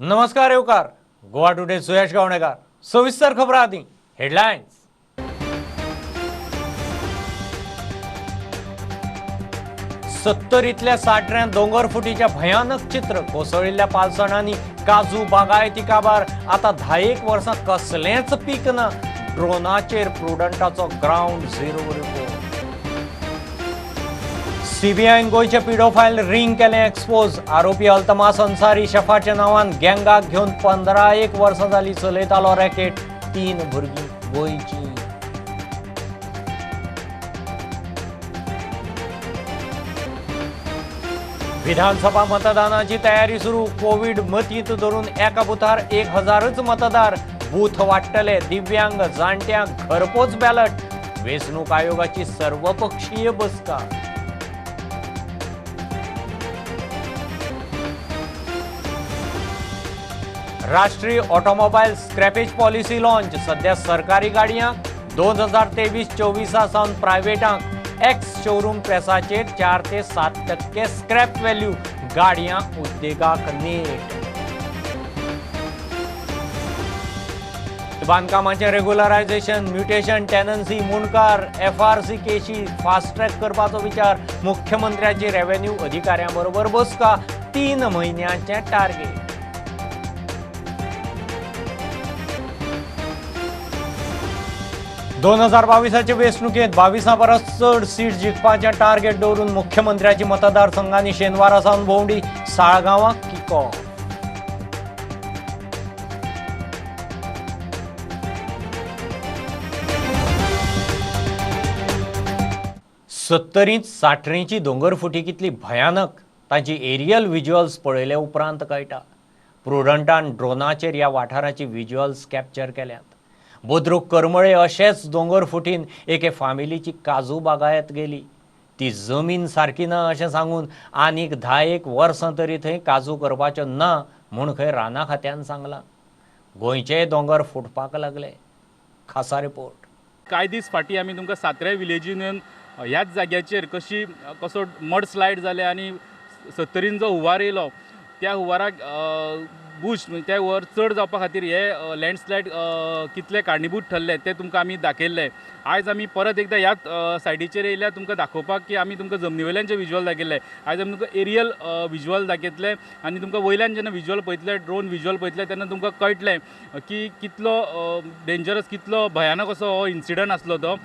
नमस्कार येवकार. गोवा टुडे सुयश गावणेकर. सविस्तर खबर आधी हेडलाइन्स. सत्तरीतल्या साठऱ्यांत दोंगर फुटीच्या भयानक चित्र. कोसळिल्ल्या पावसाळ्यांनी काजू बागायती काबार. आता 10 वर्सां कसलेंच पीक ना. ड्रोनाचेर प्रुडंटाचो ग्राउंड झिरो रिपोर्ट. सीबीआयन गोयचे पिडोफायल रिंग केलें एक्सपोज. आरोपी अल्तमास अन्सारी शेफाच्या नांवान गँगाक घेवन 15 वर्सां जालीं चलयतालो रॅकेट. 3 भुरगीं गोंयची. विधानसभा मतदानाची तयारी सुरू. कोविड मतींत धरून एका बुथार 1000च मतदार. बूथ वाडटले. दिव्यांग जाणट्यांक घरपोच बॅलट. वेंचणूक आयोगाची सर्वपक्षीय बसका. राष्ट्रीय ऑटोमोबाईल स्क्रॅपेज पॉलिसी लॉन्च. सध्या सरकारी गाडयांक 2023-24 सावन प्रायव्हेटांक एक्स शोरूम प्रेसाचेर 4 ते 7% स्क्रॅप व्हॅल्यू. गाडयांक उद्देगाक नेट. बांदकामांचे रेग्युलरायझेशन, म्युटेशन, टेनन्सी, मुणकार, FRC केशी फास्ट ट्रॅक करपाचो विचार. मुख्यमंत्र्याची रेव्हेन्यू अधिकाऱ्यां बरोबर बसका. 3 म्हयन्यांचे टार्गेट. 2022चे वेंचणुकेंत 22 परस चड सीट जिखपाचें टार्गेट दवरून मुख्यमंत्र्याची मतदारसंघांनी शेनवारा सावन भोंवडी. साळगांवां किक ऑफ. सत्तरींत साठरींची दोंगरफुटी कितली भयानक ताची एरियल विज्युअल्स पळयले उपरांत कळटा. प्रुडंटान ड्रोनाचेर ह्या वाठाराची विज्युअल्स कॅप्चर केल्यात. बुद्रूक करमळे अशेंच दोंगर फुटीन एके फामिलीची काजू बागायत गेली. ती जमीन सारकी ना अशें सांगून आनीक 10 वर्सां तरी थंय काजू करपाच्यो ना म्हूण खंय राना खात्यान सांगलां. गोंयचे दोंगर फुटपाक लागले. खासा रिपोर्ट. कांय दीस फाटीं आमी तुमकां सात्रे विलेजीन ह्याच जाग्याचेर कसो मड स्लायड जाले आनी सत्तरीन जो हुंवार येयलो त्या हुंवाराक बुश त्या वर चड जावपा खातीर हे लँडस्लायड कितले कारणीभूत ठरले ते तुमकां आमी दाखयल्ले. आयज आमी परत एकदां ह्याच सायडीचेर येयल्यार तुमकां दाखोवपाक की आमी तुमकां जमनी वयल्यान जे विज्युअल दाखयल्ले. आयज आमी तुमकां एरियल विज्युअल दाखयतले आनी तुमकां वयल्यान जेन्ना विज्युअल पळयतले, ड्रोन विज्युअल पळयतले तेन्ना तुमकां कळटलें की कितलो डेंजरस, कितलो भयानक असो हो इन्सिडंट आसलो तो.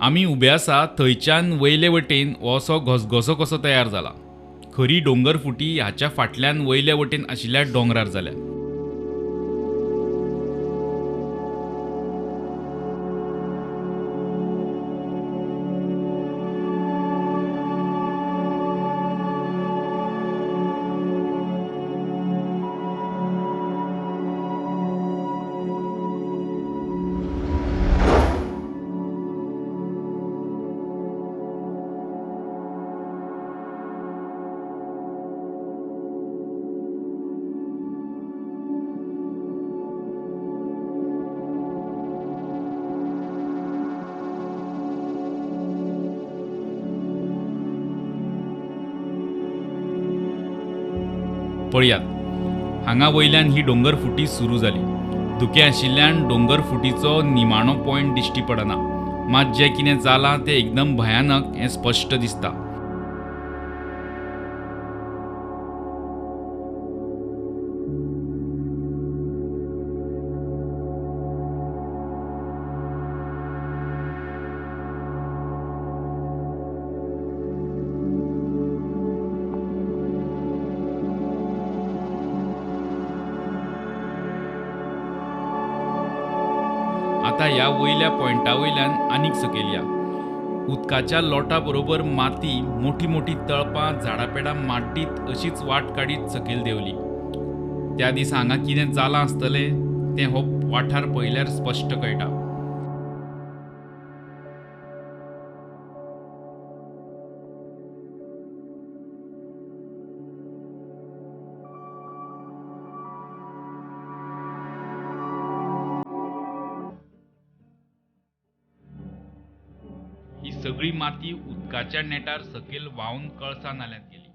आमी उबे आसा थंयच्यान वयले वटेन हो असो घसघसो कसो तयार जाला. खरी दोंगर फुटी हाच्या फाटल्यान वयले वटेन आशिल्ल्या दोंगरार जाल्या. पळयात, हांगा वयल्यान ही दोंगर फुटी सुरू जाली. धुकें आशिल्ल्यान दोंगर फुटीचो निमाणो पॉयंट दिश्टी पडना. मात जें कितें जालां तें एकदम भयानक हें स्पश्ट दिसता. आता ह्या वयल्या पॉयंटा वयल्यान आनीक सकयल या. उदकाच्या लोटा बरोबर माती, मोठी मोठी तळपां, झाडापेडां माड्डीत अशीच वाट काडीत सकयल देंवली. त्या दिसा हांगा कितें जालां आसतलें तें हो वाठार पळयल्यार स्पश्ट कळटा. सगळी माती उदकाच्या नेटार सकयल व्हांवन कळसा नाल्यांत गेली.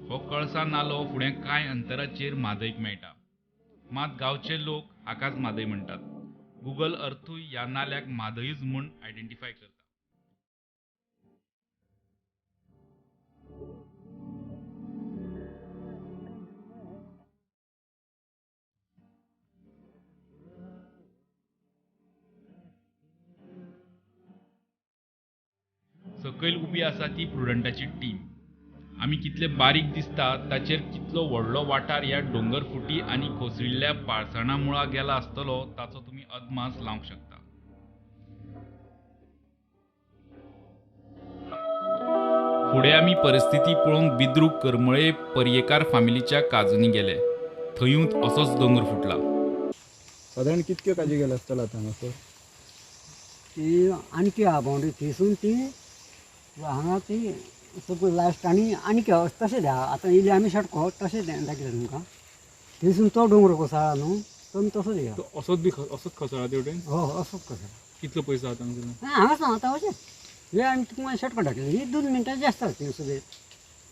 हो कळसा नालो फुडें कांय अंतराचेर म्हादयक मेळटा. मात गांवचे लोक हाकाच म्हादय म्हणटात. गुगल अर्थूय ह्या नाल्याक म्हादयूच म्हूण आयडेंटिफाय करता. सकयल उबी आसा ती प्रुडंटाची टीम. आमी कितले बारीक दिसता ताचेर कितलो व्हडलो वाठार ह्या डोंगर फुटी आनी कोसळिल्ल्या पाळसणां मुळा गेला आसतलो ताचो तुमी अदमास लावंक शकता. फुडें आमी परिस्थिती पळोवंक बिद्रूक करमळे पर्येकार फामिलीच्या काजूंनी गेले. थंयूच असोच दोंगर फुटला. साधारण कितक्यो काजी गेले आसतलो आतां हांगासर? ती आणखी आहा बाउंड्री थिसून ती हांगा ती सगळं लास्ट आनी तशें द्या आतां इल्ली आमी शटको तशें दाखयता तुमकां. थिसून तो डोंगर कोसळ्ळा न्हू तो तसो दिया. असोच खसळा तेवटेन हो असोच कसो कितलो पयसो आतां हांगासर? हांगाच ना आतां अशें हे आमी तुमकां शटको दाखयता ही 2 मिनटां जास्त आसता सगळे.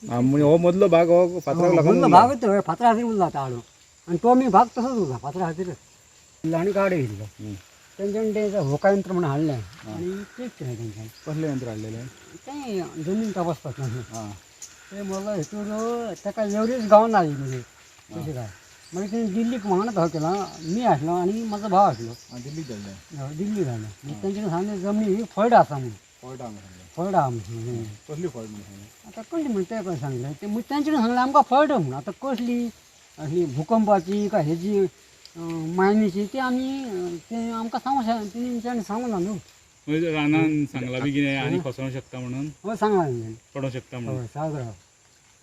म्हणजे हो मदलो भाग हो फातराक लागून उरलो भाग तो फातरा खातीर उरला आतां हाडून आनी तो आमी भाग तसोच उरला फातरा खातीर आनी गाडे घेतलो. तेंच्यानी तें होकायंत्र म्हणून हाडलें आनी चॅक केलें तेंच्यानी. कसलें यंत्र हाडलेलें? तें जमीन तपासपाक न्हू हां ते म्हणलं हेतूर ताका एवरेज गावना म्हणजे तशें काय मागीर तेणी दिल्लीक वांगडा धांव केला. मी आसलो आनी म्हाजो भाव आसलो. दिल्लीक जाल्लें. दिल्ली जालें तेंच्यानी सांगलें जमनी ही फळड आसा म्हणून. फॉल्ट हांगा सांगलें. फळड आहा म्हणून. कसली फॉल्ट म्हणून सांगलें? आतां कसली म्हणून तें पळय सांगलें ते तेंच्यानी सांगलें आमकां फळड म्हणून. आतां कसली अशी भुकंपाची काय हेजी मायनीची ती आमी ते आमकां तेंच्यानी सांगूं ना न्हू. म्हणजे रानान सांगला बी कितें आनी खसोंक शकता म्हणून हो सांगला तेंच्यानी. पडोंक शकता म्हणून. हय सागरा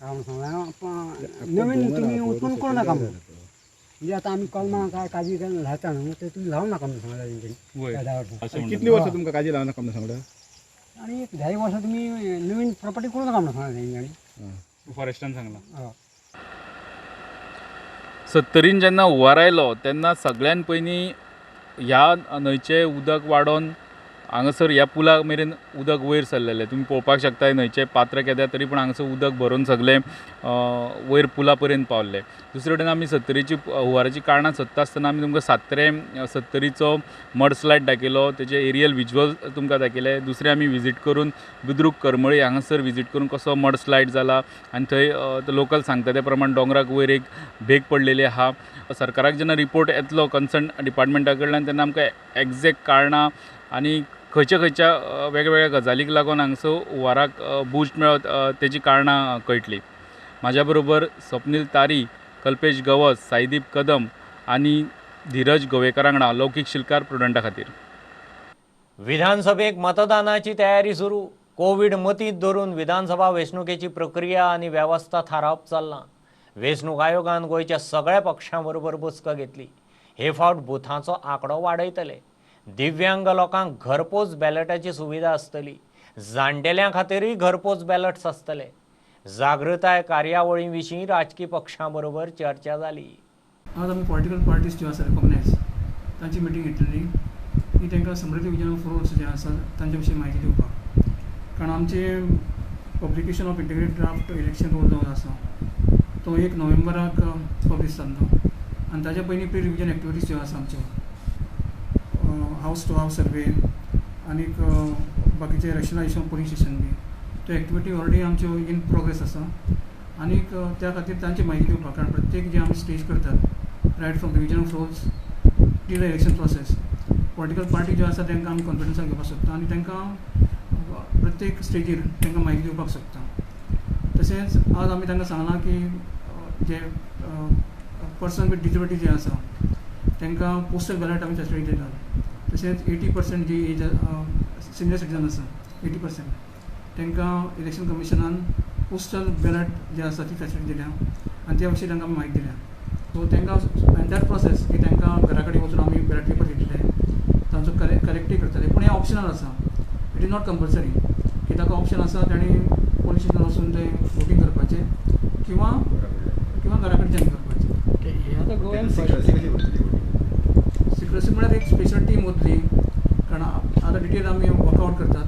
रावन सांगलें नवीन तुमी उतून करूं नाका म्हणून. म्हणजे आतां आमी कलमां काय काजी काय लायता न्हू ते तुमी लावं नाका म्हणून सांगलें तेंच्यानी. वय. 10 वर्सां. आनी कितलीं वर्सां तुमकां काजी लावं नाका म्हणून सांगलें? आणि एक 10 वर्सां तुमी नवीन प्रॉपर्टी करूं नाका म्हणून सांगलें तेंच्यानी. फॉरेस्टान सांगला. हय. 70 जेन्ना हुंवार आयलो तेन्ना सगळ्यान पयलीं ह्या न्हंयचें उदक वाडोवन हांगासर ह्या पुला मेरेन उदक वयर सरलेलें. तुमी पळोवपाक शकता न्हंयचें पात्र केद्या तरी पूण हांगासर उदक भरून सगळें वयर पुला पर्यंत पावल्लें. दुसरे कडेन आमी 70ची हुंवाराची कारणां सोदता आसतना आमी तुमकां 70रीचो मडस्लायड दाखयलो, तेजे एरियल विज्युअल तुमकां दाखयले. दुसरें आमी विजीट करून बिद्रूक करमळी हांगासर विजीट करून कसो मडस्लायड जाला आनी थंय लोकल सांगता त्या प्रमाण दोंगराक वयर एक भेग पडलेली आहा. सरकाराक जेन्ना रिपोर्ट येतलो कन्सर्न डिपार्टमेंटा कडल्यान तेन्ना आमकां एग्जॅक्ट कारणां आनी खंयच्या वेगवेगळ्या गजालीक लागून हांगासर हुंवाराक बुश्ट मेळत तेजी कारणां कळटलीं. म्हाज्या बरोबर स्वप्नील तारी, कल्पेश गवस, साईदीप कदम आनी धीरज गोवेकर वांगडा लौकीक शिलकार प्रुडंटा खातीर. विधानसभेक मतदानाची तयारी सुरू. कोविड मतींत धरून विधानसभा वेंचणुकेची प्रक्रिया आनी वेवस्था थारावप चल्लां. वेंचणूक आयोगान गोंयच्या सगळ्या पक्षां बरोबर बसका घेतली. हे फावट बुथांचो आंकडो वाडयतले. दिव्यांग लोकांक घरपोच बॅलटाची सुविधा आसतली. जाण्टेल्यां खातीरय घरपोच बॅलट्स आसतले. जागृताय कार्यावळी विशीं राजकीय पक्षां बरोबर चर्चा जाली. आज आमी पॉलिटिकल पार्टीज ज्यो आसा रिकॉग्नायज तांची मिटींग घेतलेली की तांकां समृद्धी विजन फोर्स जे आसा तांचे विशीं म्हायती दिवपाक. कारण आमचे publication of integrated draft election rule जो आसा तो 1 नोव्हेंबराक पब्लीश जाल्लो आनी ताच्या पयलीं प्री रिविजन एक्टिविटीज ज्यो आसा आमच्यो हावस टू हावस सर्वे आनीक बाकीचे रॅशनलायजेशन पोलिंग स्टेशन बी त्यो एक्टिविटी ऑलरेडी आमच्यो इन प्रोग्रेस आसा. आनीक त्या खातीर तांची म्हायती दिवपाक कारण प्रत्येक जे आमी स्टेज करतात right from division of roles till the election process political party ज्यो आसा तांकां आमी कॉन्फिडन्सान घेवपाक शकता आनी तांकां प्रत्येक स्टेजीर तांकां म्हायती दिवपाक शकता. तशेंच आज आमी तांकां सांगलां की जे पर्सन विथ डिसेबिलिटी जे आसा तांकां पोस्टल बॅलट आमी फॅसिलिटी दितात. तशेंच 80% जी एज सिनियर सिटीजन आसा 80% तांकां इलेक्शन कमिशनान पोस्टल बॅलट जे आसा ती फॅसिलिटी दिल्या आनी त्या विशीं तांकां म्हायती दिल्या. सो तांकां एंटायर प्रोसेस की तांकां घरा कडेन वचून आमी बॅलट पेपर दितले तांचो कलेक्टूय करतले. पूण हें ऑप्शनल आसा. इट इज नॉट कंपल्सरी की ताका ऑप्शन आसा ताणी पोलीस स्टेशनार वचून तें वोटींग करपाचें किंवा घरा कडच्यान करपाचें. हे आतां गोंयान सिक्रेसी म्हळ्यार एक स्पेशल टीम वतली कारण आतां डिटेल आमी वर्कआवट करतात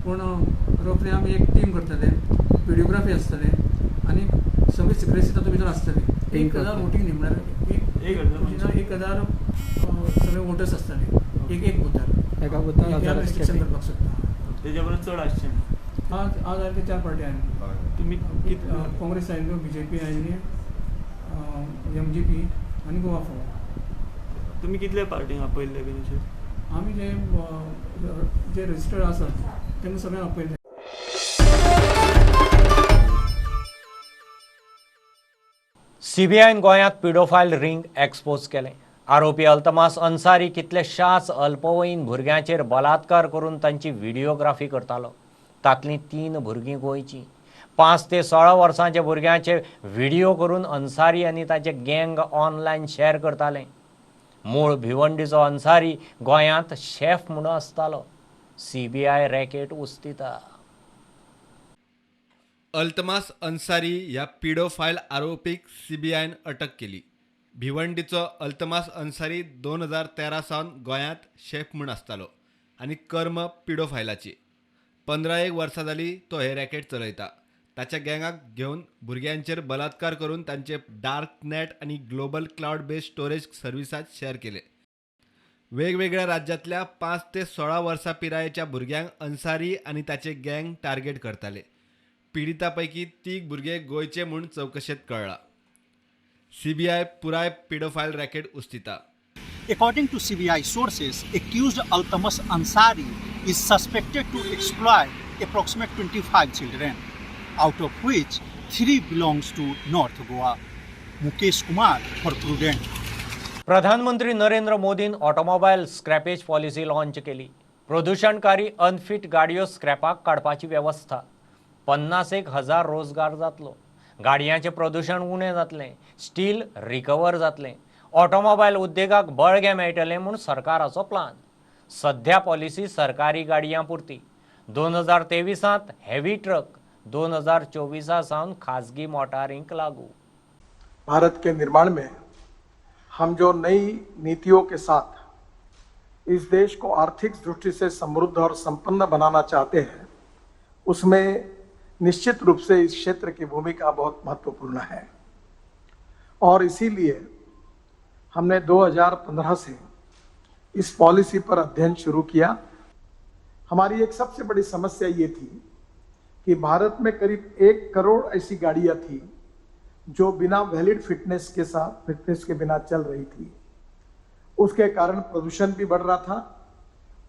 पूण रफली आमी एक टीम करतले, व्हिडिओग्राफी आसतले आनी सगळी सिक्रेसी तातूंत भितर आसतली. 1000 वोटींग न्ही म्हळ्यार 1000 सगळे वोटर्स आसतले एक बुथार. एका बुथार रिस्ट्रिक्शन करपाक सोदता. तेच्या परस चड आसचें. आज सारके 4 पार्टी आयल्यो. तुमी काँग्रेस आयिल्ल्यो, BJP आयिल्ली, MGP आनी गोवा फॉर्वर्ड. तुमी कितले पार्टींक आपयल्ले बीन अशें? आमी जे रजिस्टर्ड आसात तेंकां सगळ्यांक आपयले. सीबीआयन गोंयांत पिडोफायल रिंग एक्सपोज केलें. आरोपी अल्तमास अन्सारी कितल्याशाच अल्पवयीन भुरग्यांचेर बलात्कार करून तांची व्हिडिओग्राफी करतालो. तातलीं 3 भुरगीं गोंयचीं. 5 ते 16 वर्सांच्या भुरग्यांचे व्हिडिओ करून अन्सारी आनी ताचे गँग ऑनलायन शेअर करताले. मूळ भिवंडीचो अन्सारी गोंयांत शेफ म्हणून आसतालो. सीबीआय रॅकेट उस्तिता. अल्तमास अन्सारी ह्या पिडोफायल आरोपीक सीबीआयन अटक केली. भिवंडीचो अल्तमास अन्सारी 2013 सावन गोंयांत शेफ म्हूण आसतालो आनी कर्म पिडोफायलाची. 15 वर्सां जाली तो हे रॅकेट चलयता. ताच्या गँगाक घेवन भुरग्यांचेर बलात्कार करून तांचे डार्क नेट आनी ग्लोबल क्लाउड बेस्ड स्टोरेज सर्विसात शेअर केले. वेगवेगळ्या राज्यांतल्या 5 ते 16 वर्सां पिरायेच्या भुरग्यांक अन्सारी आनी ताचे गँग टार्गेट करताले. पिडितांपैकी 3 भुरगे गोंयचे म्हूण चवकशेंत कळ्ळां. सीबीआय पुराय पिडोफायल racket उस्तिता. According to CBI sources, accused Altamas Ansari is suspected to exploit approximately 25 children, out of which 3 belongs to North Goa. Mukesh Kumar for Prudent. प्रधानमंत्री नरेंद्र मोदीन ऑटोमोबाईल स्क्रॅपेज पॉलिसी लॉन्च केली. प्रदूषणकारी अनफिट गाडयो स्क्रॅपाक काडपाची व्यवस्था. 50,000 रोजगार जातलो. गाडयांचें प्रदूषण उणें जातलें. स्टील रिकवर जातलें. ऑटोमोबाईल उद्देगाक बळगें मेळटलें म्हूण सरकाराचो प्लान. सध्या पॉलिसी सरकारी गाडयां पुरती. 2023 हेवी ट्रक, 2024 सावन खाजगी मोटारींक लागू. भारत के निर्माण में हम जो नई नीतियों के साथ इस देश को आर्थिक दृष्टि से समृद्ध और संपन्न बनाना चाहते हैं, उसमें निश्चित रूप से इस क्षेत्र की भूमिका बहुत महत्वपूर्ण है. और इसीलिए हमने 2015 से इस पॉलिसी पर अध्ययन शुरू किया. हमारी एक सबसे बड़ी समस्या ये थी कि भारत में करीब 1 करोड़ ऐसी गाड़ियां थी जो बिना वैलिड फिटनेस के बिना चल रही थी. उसके कारण प्रदूषण भी बढ़ रहा था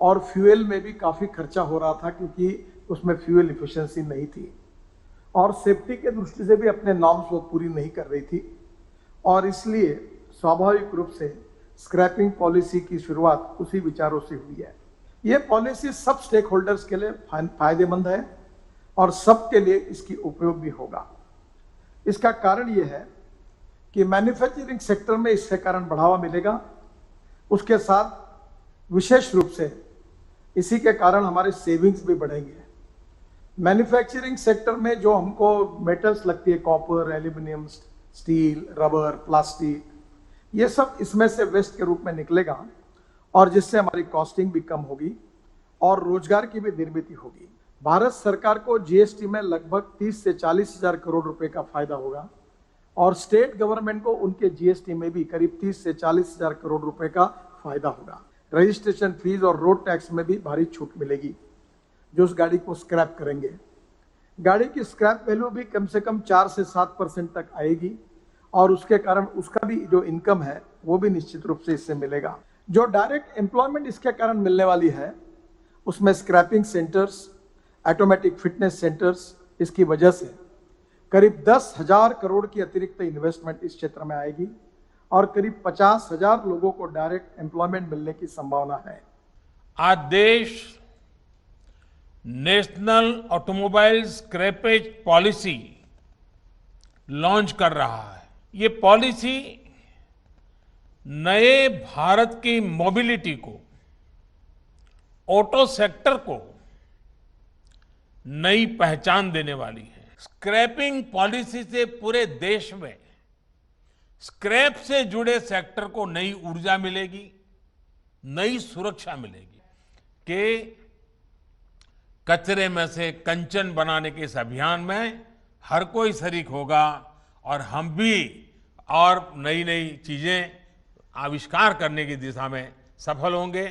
और फ्यूल में भी काफ़ी खर्चा हो रहा था, क्योंकि उसमें फ्यूल इफिशिएंसी नहीं थी और सेफ्टी के दृष्टि से भी अपने नॉर्म्स वो पूरी नहीं कर रही थी. और इसलिए स्वाभाविक रूप से स्क्रैपिंग पॉलिसी की शुरुआत उसी विचारों से हुई है. ये पॉलिसी सब स्टेक होल्डर्स के लिए फायदेमंद है और सबके लिए इसकी उपयोग भी होगा. इसका कारण ये है कि मैन्युफैक्चरिंग सेक्टर में इसके कारण बढ़ावा मिलेगा. उसके साथ विशेष रूप से इसी के कारण हमारे सेविंग्स भी बढ़ेंगे. मैन्युफैक्चरिंग सेक्टर में जो हमको मेटल्स लगती है, copper, aluminium, steel, rubber, plastic, ये सब इसमें से वेस्ट के रूप में निकलेगा और जिससे हमारी कॉस्टिंग भी कम होगी और रोजगार की भी निर्मित होगी. भारत सरकार को जीएसटी में लगभग 30 से 40 हजार करोड़ रुपए का फायदा होगा और स्टेट गवर्नमेंट को उनके जीएसटी में भी करीब 30 से 40 हजार करोड़ रुपए का फायदा होगा. रजिस्ट्रेशन फीस और रोड टैक्स में भी भारी छूट मिलेगी जो उस गाड़ी को स्क्रैप करेंगे. गाड़ी की स्क्रैप वैल्यू भी कम से कम 4 से 7% तक आएगी और उसके कारण उसका भी जो इनकम है वो भी निश्चित रूप से इससे मिलेगा. जो डायरेक्ट एम्प्लॉयमेंट इसके कारण मिलने वाली है उसमें scrapping centres, automatic fitness centres, इसकी वजह से करीब 10,000 करोड़ की अतिरिक्त इन्वेस्टमेंट इस क्षेत्र में आएगी और करीब 50,000 लोगों को डायरेक्ट एम्प्लॉयमेंट मिलने की संभावना है. आज देश national automobile scrappage policy launch कर रहा है. ये पॉलिसी नए भारत की मोबिलिटी को, ऑटो सेक्टर को नई पहचान देने वाली है. स्क्रैपिंग पॉलिसी से पूरे देश में स्क्रैप से जुड़े सेक्टर को नई ऊर्जा मिलेगी, नई सुरक्षा मिलेगी कि कचरे में से कंचन बनाने के इस अभियान में हर कोई शरीक होगा और हम भी और नई नई चीजें आविष्कार करने की दिशा में सफल होंगे।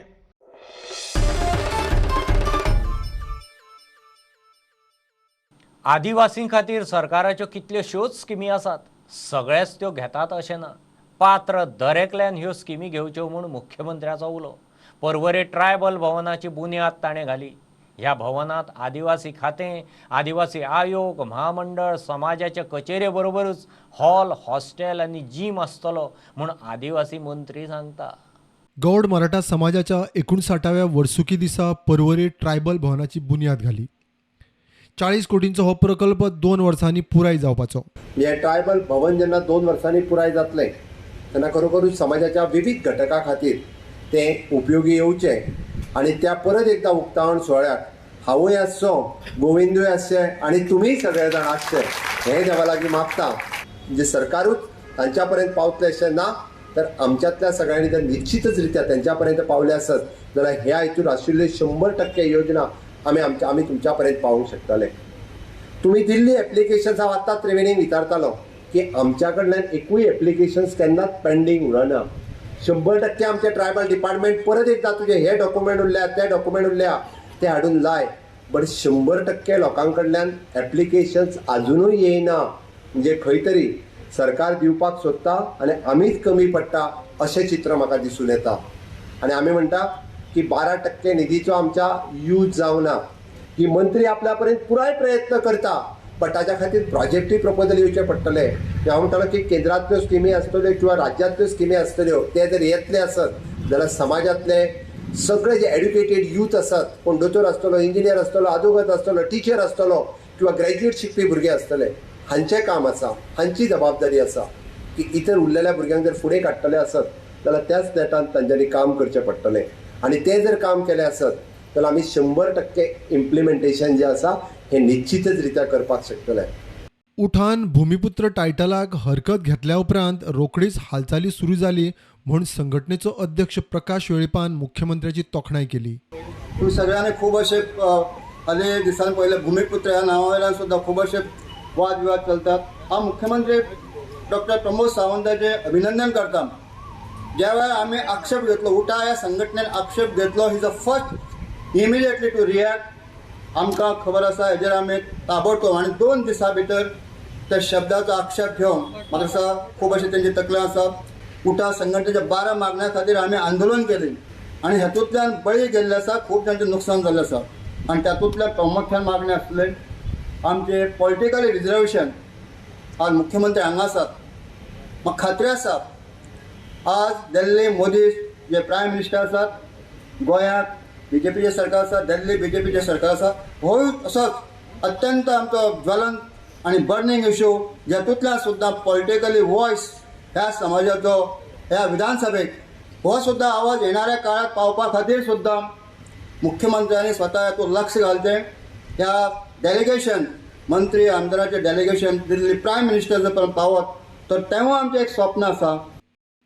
आदिवासीं खातीर सरकाराच्यो कितल्योश्योच स्किमी आसात, सगळेच त्यो घेतात अशें ना। पात्र दरेकल्यान ह्यो स्किमी घेवच्यो म्हूण मुख्यमंत्र्याचो उलो। पर्वरे ट्रायबल भवनाची बुन्याद ताणें घाली। ह्या भवनात आदिवासी खातें, आदिवासी आयोग, महामंडळ, समाजाच्या कचेरे बरोबरूच हॉल, हॉस्टेल आनी जीम आसतलो म्हूण आदिवासी मंत्री सांगता। गौड मराठा समाजाच्या 59व्या वर्सुकी दिसा पर्वरी ट्रायबल भवनाची बुन्याद घाली। 40 कोटींचो हो प्रकल्प 2 वर्सांनी पुराय जावपाचो। हे ट्रायबल भवन जेन्ना 2 वर्सांनी पुराय जातले तेन्ना खरोखरूच समाजाच्या विविध घटकां खातीर ते उपयोगी येवचे आनी त्या परत एकदा उक्तावण सुवाळ्याक हांवूय आसचो, गोविंदूय आसचे आनी तुमीय सगळे जाण आसचे हें देवा लागीं मागता। म्हणजे सरकारूच तांच्या पर्यंत पावतलें अशें ना, तर आमच्यातल्या सगळ्यांनी जर निश्चितच रित्या तेंच्या पर्यंत पावले आसत जाल्यार ह्या हितून आशिल्ली 100% योजना आमी तुमच्या पर्यंत पावोवंक शकतले। तुम्ही दिल्ली एप्लिकेशन्स हांव आतांच त्रिवेणीक विचारतालो की आमच्या कडल्यान एकूय एप्लिकेशन्स केन्नाच पेंडींग उरना। 100% आमचे ट्रायबल डिपार्टमेंट परत एकदा तुझे हे डॉक्युमेंट उरल्या ते डॉक्युमेंट उरल्या ते हाडून लाय, बट 100% लोकां कडल्यान एप्लिकेशन्स अजूनय येयना। म्हणजे खंय तरी सरकार दिवपाक सोदता आनी आमीच कमी पडटा अशें चित्र म्हाका दिसून येता। आनी आमी म्हणटा की 12% निधीचो आमच्या यूज जावना, की मंत्री आपल्या पर्यंत पुराय प्रयत्न करता, बट ताच्या खातीर प्रोजेक्टूय प्रपोजल येवचे पडटले। हांव म्हणटालो की केंद्रांतल्यो स्किमी आसतल्यो किंवा राज्यांतल्यो स्किमी आसतल्यो ते जर येतले आसत जाल्यार समाजातले सगळे जे एड्युकेटेड यूथ आसात, कोण दोतोर आसतलो, इंजिनियर आसतलो, आदोगाद आसतलो, टिचर आसतलो किंवा ग्रॅज्युएट शिकपी भुरगे आसतले, हांचें काम आसा, हांची जबाबदारी आसा की इतर उरलेल्या भुरग्यांक जर फुडें काडटले आसत जाल्यार त्याच नेटान तांच्यांनी काम करचें पडटलें आनी ते जर काम केलें आसत जाल्यार आमी 100% इम्प्लिमेंटेशन जें आसा हें निश्चितच रित्या करपाक शकतले। उठान भूमिपुत्र टायटलाक हरकत घेतल्या उपरांत रोखडीच हालचाली सुरू जाली म्हूण संघटनेचो अध्यक्ष प्रकाश वेळीपान मुख्यमंत्र्याची तोखणाय केली। पूण सगळ्यांनी खूब अशे हालीं दिसान पयले भूमिपुत्र ह्या नांवा वयल्यान सुद्दां खूब अशे वाद विवाद चलतात। हांव मुख्यमंत्री डॉक्टर प्रमोद सावंताचें अभिनंदन करता। ज्या वेळार आमी आक्षेप घेतलो, उठा ह्या संघटनेन आक्षेप घेतलो, ही is the first immediately to react. आमकां खबर आसा हेजेर आमी ताबडतोब आनी 2 दिसां भितर त्या शब्दाचो आक्षेप घेवन म्हाका दिसता खूब अशें तेंची तकलें आसा। उठा संघटनेच्या 12 मागण्यां खातीर आमी आंदोलन केलें आनी हेतूंतल्यान बळी गेल्ले आसा, खूब जाणांचें नुकसाण जाल्लें आसा आनी तातूंतल्या प्रामुख्यान मागणी आसले आमचे पॉलिटिकल रिजर्वेशन। आज मुख्यमंत्री हांगा आसात, म्हाका खात्री आसा आज दिल्ली मोदी जे प्रायम मिनिस्टर आसात, गोंयांत BJPचें सरकार आसा, दिल्ली BJPचें सरकार आसा, हो असोच अत्यंत आमचो ज्वलंत आनी बर्निंग इश्यू जेतूंतल्यान सुद्दां पॉलिटिकली वॉयस ह्या समाजाचो ह्या विधानसभेक हो सुद्दां आवाज येणाऱ्या काळात पावपा खातीर सुद्दां मुख्यमंत्र्यांनी स्वता हातूंत लक्ष घालचें। ह्या डेलिगेशन मंत्री आमदाराचें डेलिगेशन दिल्ली प्रायम मिनिस्टर जर पर्यंत पावत तर तेव्हा आमचें एक स्वप्न आसा।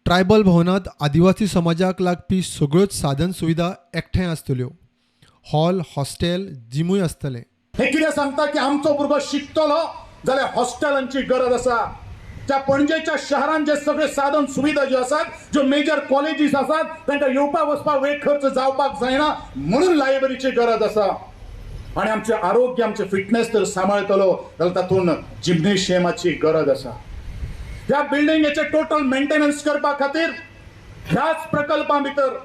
ट्रायबल भवनात आदिवासी समाजाक लागपी सगळ्योच साधन सुविधा एकठांय आसतल्यो। हॉल, हॉस्टेल, जिमूय आसतले। हे कितें सांगता की आमचो भुरगो शिकतलो जाल्यार हॉस्टेलांची गरज आसा। त्या पणजेच्या शहरान जे सगळे साधन सुविधा ज्यो आसात, ज्यो मेजर कॉलेजीस आसात, तांकां येवपा वचपाक वेळ खर्च जावपाक जायना म्हणून लायब्ररीची गरज आसा। आनी आमचें आरोग्य, आमचें फिटनेस जर सांबाळतलो जाल्यार तातूंत जिम्नेशियमाची गरज आसा। ह्या बिल्डिंगेचे टोटल मेंटेनन्स करपा खातीर ह्याच प्रकल्पां भितर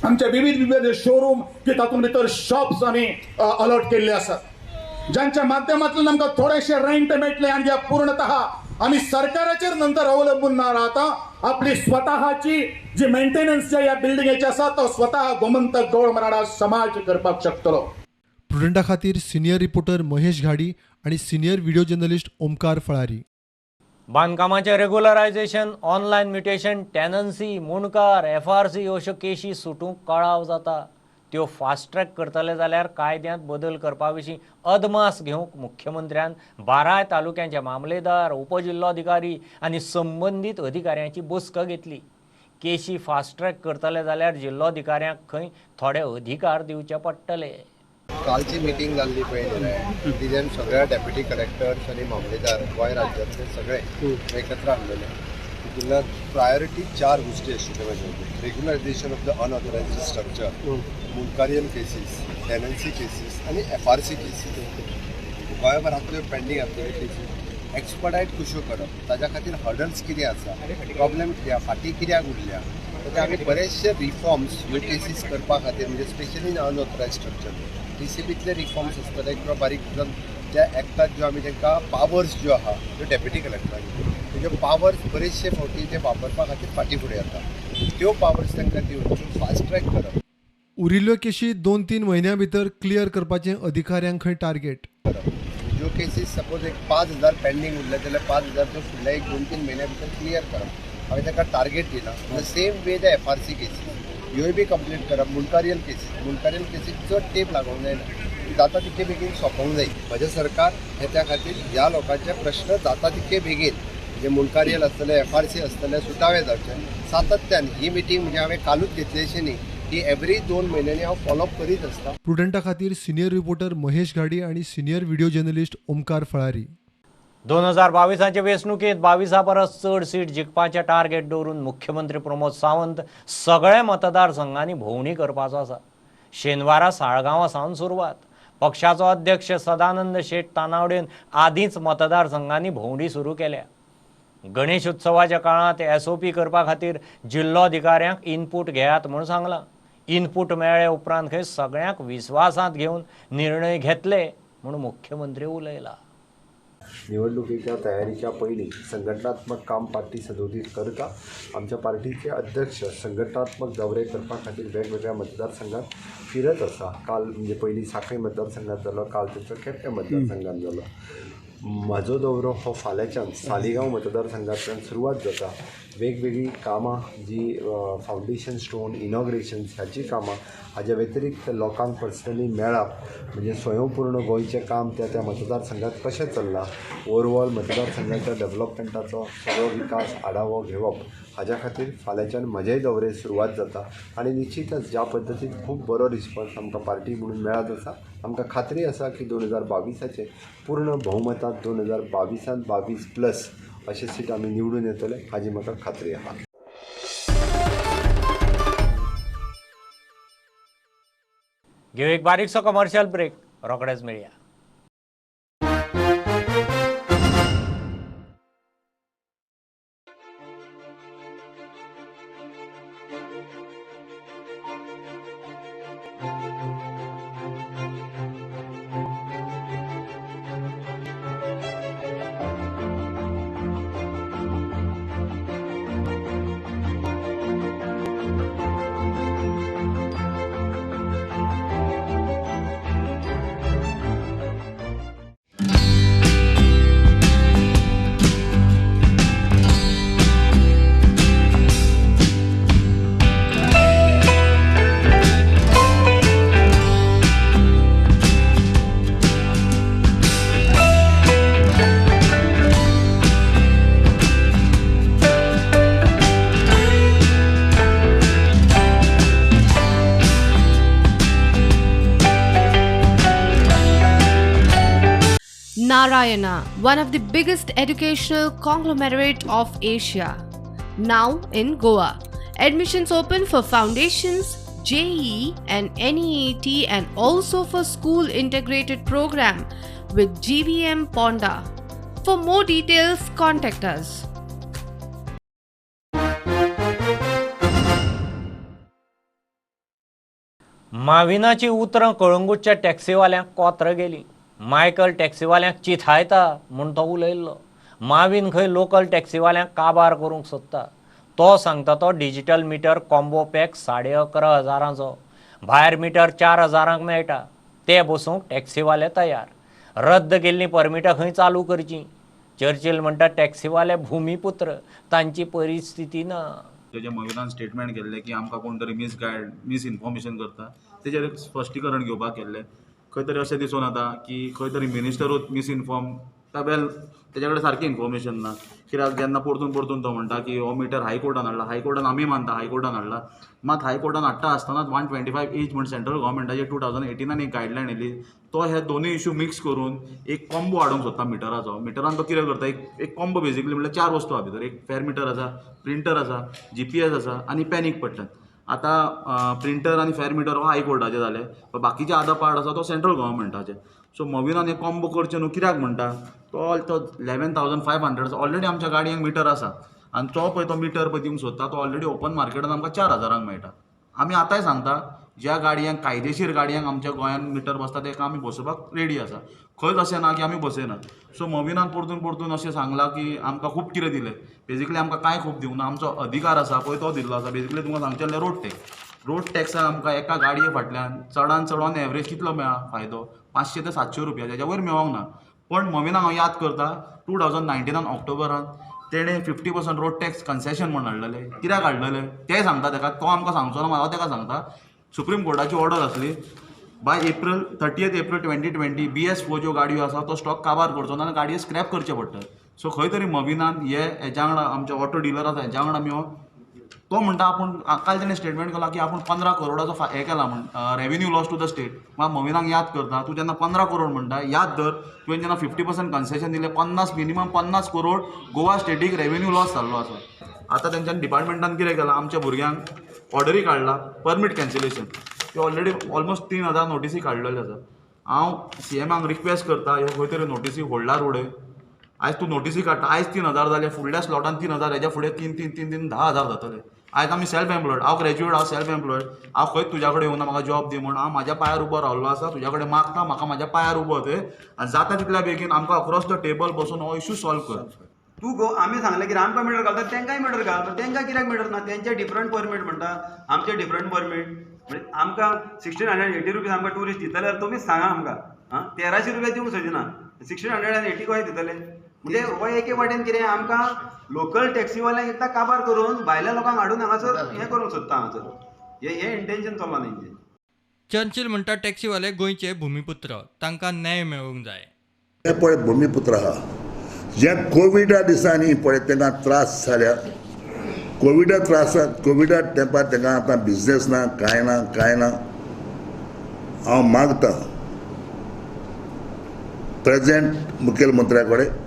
आमचे विविध शोरूम की तातूंत भितर शॉप्स आमी अलॉट केल्ले आसात, ज्यांच्या माध्यमांतल्यान आमकां थोडेशे रेंट मेळटले आनी ह्या पूर्णतः आमी सरकाराचेर नंतर अवलंबून ना रावता आपली स्वतःची जी मेंटेनन्स जे ह्या बिल्डिंगेची आसा तो स्वतः गोमंतक गौड मराठा समाज करपाक शकतलो। प्रुडंटा खातीर सिनियर रिपोर्टर महेश घाडी आणि senior video journalist Omkar Phalari. बांदकामाचें रेग्युलरायझेशन, ऑनलायन म्युटेशन, टॅनन्सी, मुणकार, FRC अश्यो केशी सुटूंक कळाव जाता। त्यो फास्ट ट्रॅक करतले जाल्यार कायद्यांत बदल करपा विशीं अदमास घेवंक मुख्यमंत्र्यान 12 तालुक्यांचे मामलेदार, उपजिल्लोधिकारी आनी संबंदीत अधिकाऱ्यांची बसका घेतली। केशी फास्ट ट्रॅक करतले जाल्यार जिल्लोधिकाऱ्यांक खंय थोडे अधिकार दिवचे पडटले। कालची मिटींग जाल्ली पळय न्ही तितून सगळ्या डेप्युटी कलेक्टर्स आनी मामलेदार गोंय राज्यांतले सगळे एकत्र हाडलेले. तितूंतल्यान प्रायोरिटी 4 गोश्टी आशिल्ल्यो म्हाजे regularisation of the unauthorised structure, मुनकारियल केसीस, टेनन्सी केसीस आनी FRC केसीस. गोंयभरांतल्यो पेंडींग आसलेल्यो केसीस एक्सपर्टायट कश्यो करप, ताज्या खातीर हर्डल्स कितें आसा, प्रॉब्लेम कितें फाटीं कित्याक उरल्या, तर आमी बरेचशे रिफॉर्म्स ह्यो केसीस करपा खातीर म्हणजे specially in unauthorised structure TCBतले reforms आसतले किंवा बारीक त्या एक्टात ज्यो आमी तांकां पावर्स ज्यो आहा त्यो डेप्युटी कलेक्टरांनी त्यो पावर्स बरेचशे फावटी ते वापरपा खातीर फाटीं फुडें येता. त्यो पावर्स तांकां दिवन फास्ट ट्रॅक करप. उरिल्ल्यो केशी 2-3 म्हयन्यां भितर क्लियर करपाचें अधिकाऱ्यांक खंय टार्गेट. ज्यो केसीस सपोज एक 5,000 पेंडींग उरले जाल्यार 5,000 त्यो फुडल्या एक 2-3 म्हयन्या भितर क्लियर करप. हांवें ताका टार्गेट दिला. The same way the FRC cases ह्योय बी कंप्लीट करप. मुनकारियल केसीस चड टेप लागोंक जायना, जाता तितके बेगीन सोंपोवंक जाय. म्हजें सरकार हे त्या खातीर ह्या लोकांचे प्रश्न जाता तितके बेगीन जे मुनकारियल आसतले FRC आसतले सुटावे जावचे सातत्यान. ही मिटींग म्हणजे हांवें कालूच घेतली अशी न्ही, ही एवरी 2 म्हयन्यांनी हांव फॉलोअप करीत आसता. प्रुडंटा खातीर सिनियर रिपोर्टर महेश घाडी आणि senior video journalist Omkar Phalari. 2022चे वेंचणुकेंत 22 परस चड सीट जिखपाचें टार्गेट दवरून मुख्यमंत्री प्रमोद सावंत सगळे मतदारसंघांनी भोंवडी करपाचो आसा. शेनवारा साळगांवां सावन सुरवात. पक्षाचो अध्यक्ष सदानंद शेट तानावडेन आदींच मतदारसंघांनी भोंवडी सुरू केल्या. गणेश उत्सवाच्या काळात SOP करपा खातीर जिल्लोधिकाऱ्यांक इनपूट घेयात म्हूण सांगलां. इनपूट मेळ्ळे उपरांत खंय सगळ्यांक विस्वासांत घेवन निर्णय घेतले म्हूण मुख्यमंत्री उलयला. निवडणुकीच्या तयारीच्या पयलीं संघटनात्मक काम पार्टी सदोदीत करता. आमच्या पार्टीचे अध्यक्ष संघटनात्मक दौरे करपा खातीर वेगवेगळ्या मतदारसंघात फिरत आसा. काल म्हणजे पयलीं सांखळी मतदारसंघात जालो, काल ताचो केपें मतदारसंघात जालो. म्हजो दौरो हो फाल्यांच्यान सालिगांव मतदारसंघांतल्यान सुरवात जाता. वेगवेगळी कामां जी फावंडेशन स्टोन इनॉग्रेशन्स ह्याची कामां हाज्या व्यतिरिक्त लोकांक पर्सनली मेळप म्हणजे स्वयंपूर्ण गोंयचें काम त्या मतदारसंघात कशें चल्लां, ओवरऑल मतदारसंघाच्या डेव्हलपमेंटाचो सगळो विकास आढावो घेवप हाज्या खातीर फाल्यांच्यान म्हजेय दौरे सुरवात जाता. आनी निश्चितच ज्या पद्दतीन खूब बरो रिस्पॉन्स आमकां पार्टी म्हणून मेळत आसा. आमकां खात्री आसा की 2022चे पूर्ण भोवमतांत 2022 22+ अशे सीट आमी निवडून येतले हाजी म्हाका खात्री आसा. घेऊ एक बारीकसो कमर्शियल ब्रेक, रोखडेच मेळया. Narayana, one of the biggest educational conglomerate of Asia, now in Goa. Admissions open for foundations, JEE and NEET and also for school integrated program with GVM Ponda. For more details, contact us. माविनाची उतरां कळंगूटच्या टॅक्सीवाल्यांक कोत्र गेली. Michael टॅक्सीवाल्यांक चिथायता म्हूण तो उलयल्लो. माविन खंय local टॅक्सीवाल्यांक काबार करूंक सोदता. तो सांगता तो डिजिटल मिटर कॉम्बो पॅक 11,500 भायर मिटर 4,000 मेळटा. ते बसूंक टॅक्सीवाले तयार. रद्द केल्लीं परमिटां खंय चालू करचीं. चर्चिल म्हणटा टॅक्सीवाले भुमिपुत्र, तांची परिस्थिती ना. तेजे मविनान स्टेटमेंट केल्लें की आमकां कोण तरी मिसइन्फॉर्मेशन करता, तेजेर स्पश्टीकरण घेवपाक केल्लें. खंय तरी अशें दिसून येता की खंय तरी मिनिस्टरूच मिसइन्फॉर्म वेल तेजे कडेन सारकी इन्फॉर्मेशन ना. कित्याक जेन्ना परतून तो म्हणटा की हो मिटर हायकोर्टान हाडला, हायकोर्टान आमी मानता हायकोर्टान हाडला, मात हायकोर्टान हाडटा आसतनाच 125 एज म्हण सेंट्रल गव्हर्मेंटाची 2018 एक गायडलायन येयली. तो हे दोनूय इश्यू मिक्स करून एक कॉम्बो हाडूंक सोदता मिटराचो. मिटरान तो कितें करता, एक कॉम्बो बेसिकली म्हणल्यार 4 वस्तू आहा भितर. एक फेर मिटर आसा, प्रिंटर आसा, GPS आसा आनी पॅनीक बटन. आतां प्रिंटर आनी फेर मिटर हो हायकोर्टाचे जाले, बाकीचे आदा पार्ट आसा तो सेंट्रल गव्हर्मेंटाचे. सो मोविनान हे कॉम्बो करचे न्हू. कित्याक म्हणटा तो 11,500 ऑलरेडी आमच्या गाडयेक मिटर आसा आनी तो पळय तो मिटर पळय दिवंक सोदता तो ऑलरेडी ओपन मार्केटान आमकां 4,000 मेळटा. आमी आतांय सांगता ज्या गाडयांक कायदेशीर गाडयांक आमच्या गोंयांत मिटर बसता तेका आमी बसोवपाक रेडी आसा. खंयच अशें ना की आमी बसयना. सो मोविनान परतून अशें सांगलां की आमकां खूब कितें दिलें. बेजिकली आमकां कांय खूब दिवं ना. आमचो अधिकार आसा पळय तो दिल्लो आसा. बेजिकली तुमकां सांगचें जाल्यार रोड टॅक्सान आमकां एका गाडये फाटल्यान चडान चड ऑन एवरेज कितलो मेळ्ळा फायदो, 500 ते 700 रुपया. तेच्या वयर मेळोंक ना. पण मोविनाक हांव याद करता 2019 ऑक्टोबरान तेणें 50% रोड टॅक्स कन्सेशन म्हण हाडलेलें. कित्याक हाडलेलें तें सांगता तेका. तो आमकां सांगचो ना, हांव तेका सांगता. सुप्रीम कोर्टाची ऑर्डर आसली बाय 30 एप्रील 2020 BS4 ज्यो गाडयो आसा तो स्टॉक काबार करचो ना आनी गाडये स्क्रॅप करचे पडटा. सो खंय तरी मोविनान हेच्या वांगडा आमचे ऑटो डिलर आसा हेच्या वांगडा आमी तो म्हणटा आपूण काल तेणें स्टेटमेंट केला की आपूण 15 करोडाचो हें केला म्हण revenue loss to the state. म्हाका मोविनाक याद करता तूं जेन्ना 15 करोड म्हणटा याद धर तुवें जेन्ना 50% कन्सेशन दिलें minimum 50 crore Goa static revenue loss जाल्लो आसा. आतां तेंच्यानी डिपार्टमेंटान कितें केलां आमच्या भुरग्यांक ऑर्डरी काडला परमीट कॅन्सलेशन. ते ऑलरेडी ऑलमोस्ट 3,000 नोटीसी काडलेले आसा. हांव CMाक रिक्वेस्ट करता ह्यो खंय तरी नोटीसी होल्डार उडय. आयज तूं नोटीसी काडटा आयज 3,000 जाले फुडल्या स्लॉटान 3,000 हेच्या फुडें 3 10,000 जातले. आयज आमी सेल्फ एम्प्लॉयड. हांव ग्रॅज्युएट हांव सेल्फ एम्प्लॉयड. हांव खंयच तुज्या कडेन येवना म्हाका जॉब दी म्हण. हांव म्हाज्या पांयार उबो रावल्लो आसा. तुज्या कडेन मागता म्हाका म्हाज्या पांयार उबो दे आनी जाता तितल्या बेगीन आमकां अक्रॉस द टेबल बसून हो इशू सॉल्व कर. तूं आमी सांगलें की आमकां मिटर घालता तेंकांय मिटर घाल. पण तेंकां कित्याक मिटर ना. तेंचे डिफरंट परमीट म्हणटा आमचे डिफरंट परमीट. म्हणजे आमकां 1,680 रुपीज आमकां टुरिस्ट दितले जाल्यार तुमीच सांगा आमकां. 1,300 रुपया दिवंक सोदिना 1,680 कशें दितले. म्हणजे हो एके वाटेन कितें आमकां लोकल टॅक्सीवाल्यांक एकदां काबार करून भायल्या लोकांक हाडून हांगासर हें करूंक सोदता हांगासर. हे इंटेन्शन चल्लां तेंचें. चर्चिल म्हणटा टॅक्सीवाले गोंयचे भुमिपुत्र तांकां न्याय मेळोवंक जाय. हे पळय भुमिपुत्र आहा जे कोविडा दिसांनी पळय तांकां त्रास जाल्या. कोविडा तेंपार तांकां आतां बिजनेस ना कांय ना. हांव मागतां प्रेझेंट मुखेलमंत्र्या कडेन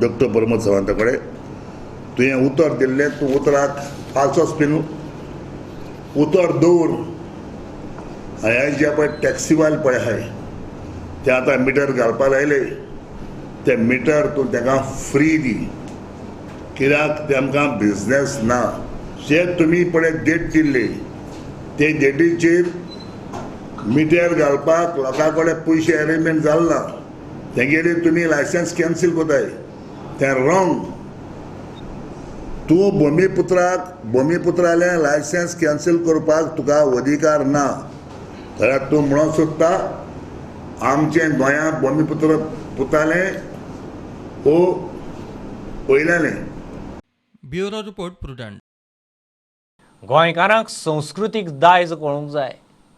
डॉक्टर प्रमोद सावंता कडेन तुवें उतर दिल्लें तूं उतराक फाल्सो स्पीन उतर दवर. हे जे पळय टॅक्सीवाले पळय आहाय ते आतां मिटर घालपा लायले ते मिटर तूं तांकां फ्री दी. कित्याक तेमकां बिजनेस ना. जे तुमी पळय डेट दिल्ली ते डेटीचेर मिटर घालपाक लोकां कडेन पयशे अरेंजमेंट जाल ना. तेंगेली तुमी लायसन्स कॅन्सील कोताय तें रॉंग. तूं भुमिपुत्रालें लायसन्स कॅन्सील करपाक तुका अधिकार ना. जाल्यार तूं म्हणूंक सोदता आमचे गोंयांत भुमिपुत्र पुतालें वो पयलेलें. Bureau report prudent. गोंयकारांक संस्कृतीक दायज कळूंक जाय.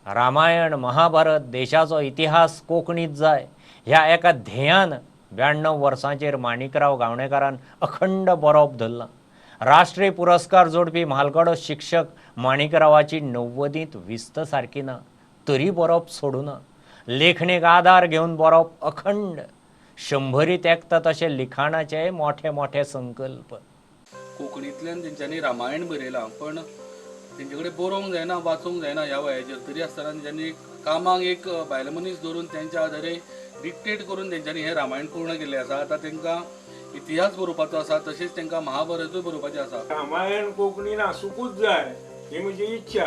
रामायण महाभारत देशाचो इतिहास कोंकणीत जाय ह्या एका ध्येयान 92 वर्सांचेर माणिकराव गावणेकारान अखंड बरोवप धरलां. राष्ट्रीय पुरस्कार जोडपी म्हालगडो शिक्षक माणिकरावाची 90वींत विस्त सारकी ना तरी बरोवप सोडूना. लेखणेक आधार घेवन बरोवप अखंड. 100 तेंकता तशे लिखाणाचे मोठे मोठे संकल्प. कोंकणींतल्यान तेंच्यांनी रामायण बरयलां पण तेंचे कडेन बरोवंक जायना वाचूंक जायना ह्या वयाचेर. तरी आसतना तेंच्यांनी कामाक एक भायलो मनीस दवरून तेंच्या आदारे डिक्टेट करून तेंच्यांनी हें रामायण पूर्ण केल्लें आसा. आतां तेंकां इतिहास बरोवपाचो आसा तशेंच तेंकां महाभारतूय बरोवपाचें आसा. रामायण कोंकणीन आसूंकूच जाय ही म्हजी इच्छा.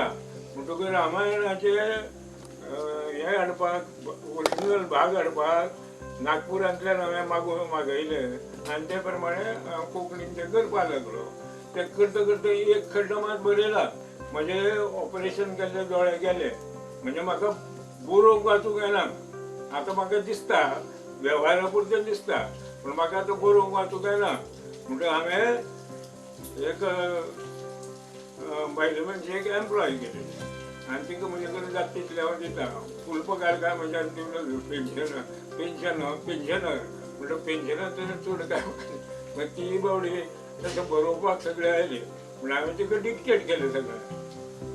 म्हणटकूच रामायणाचे हे हाडपाक ओरिजिनल भाग हाडपाक नागपुरांतल्यान हांवें मागयले आनी ते प्रमाणे हांव कोंकणीन ते करपाक लागलो. ते करता करता एक खड्डो मात बरयला. म्हजे ऑपरेशन केल्ले दोळे गेले म्हणजे म्हाका बरोवंक वाचूंक येना. आतां म्हाका दिसता वेव्हारा पुरतें दिसता पूण म्हाका आतां बरोवंक वाचूंक येना. म्हणटकीर हांवें एक बायले मनशेक एम्प्लॉय केले आनी तिका म्हजे कडेन जाता तितले हांव दिता. फूल पगार काय म्हणजे पेन्शनर म्हणलं पेन्शनात चड काय मग ती बावडी तसं बरोवपाक सगळे आयले म्हणून हांवें तिका डिक्टेट केलें सगळें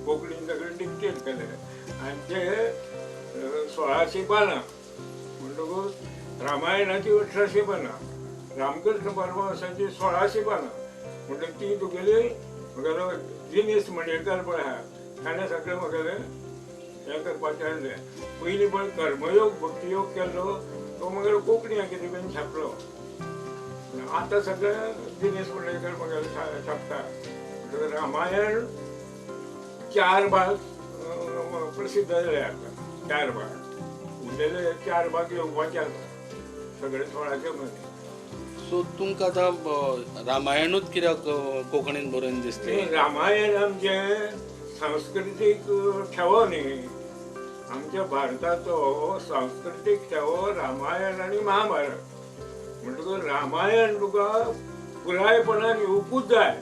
कोंकणीन सगळें डिक्टेट केलें आनी ते 1612 म्हणटकूच रामायणाची 1812 रामकृष्ण परमहंसाची 1612 म्हणटकीर ती तुगेली म्हाका दिनेश मणेकर पळय आहा ताणें सगळें म्हाका हें करपाचें आसलें पयलीं पळय कर्मयोग भक्तियोग केल्लो तो म्हाका कोंकणीया कितें बीन छापलो आतां सगळें दिनेश मणेकर म्हाका छापता म्हणटकीर रामायण 4 भाग प्रसिद्ध जाले आतां 4 भाग उरलेले 4 भाग येवपाचे आसा सगळे 16चे मध्ये सो तुमकां आतां रामायणूच कित्याक कोंकणीन बरोवन दिसता रामायण आमचें सांस्कृतीक ठेवो न्ही आमच्या भारताचो सांस्कृतीक ठेवो रामायण आनी महाभारत म्हणटकूच रामायण तुका पुरायपणान येवपूच जाय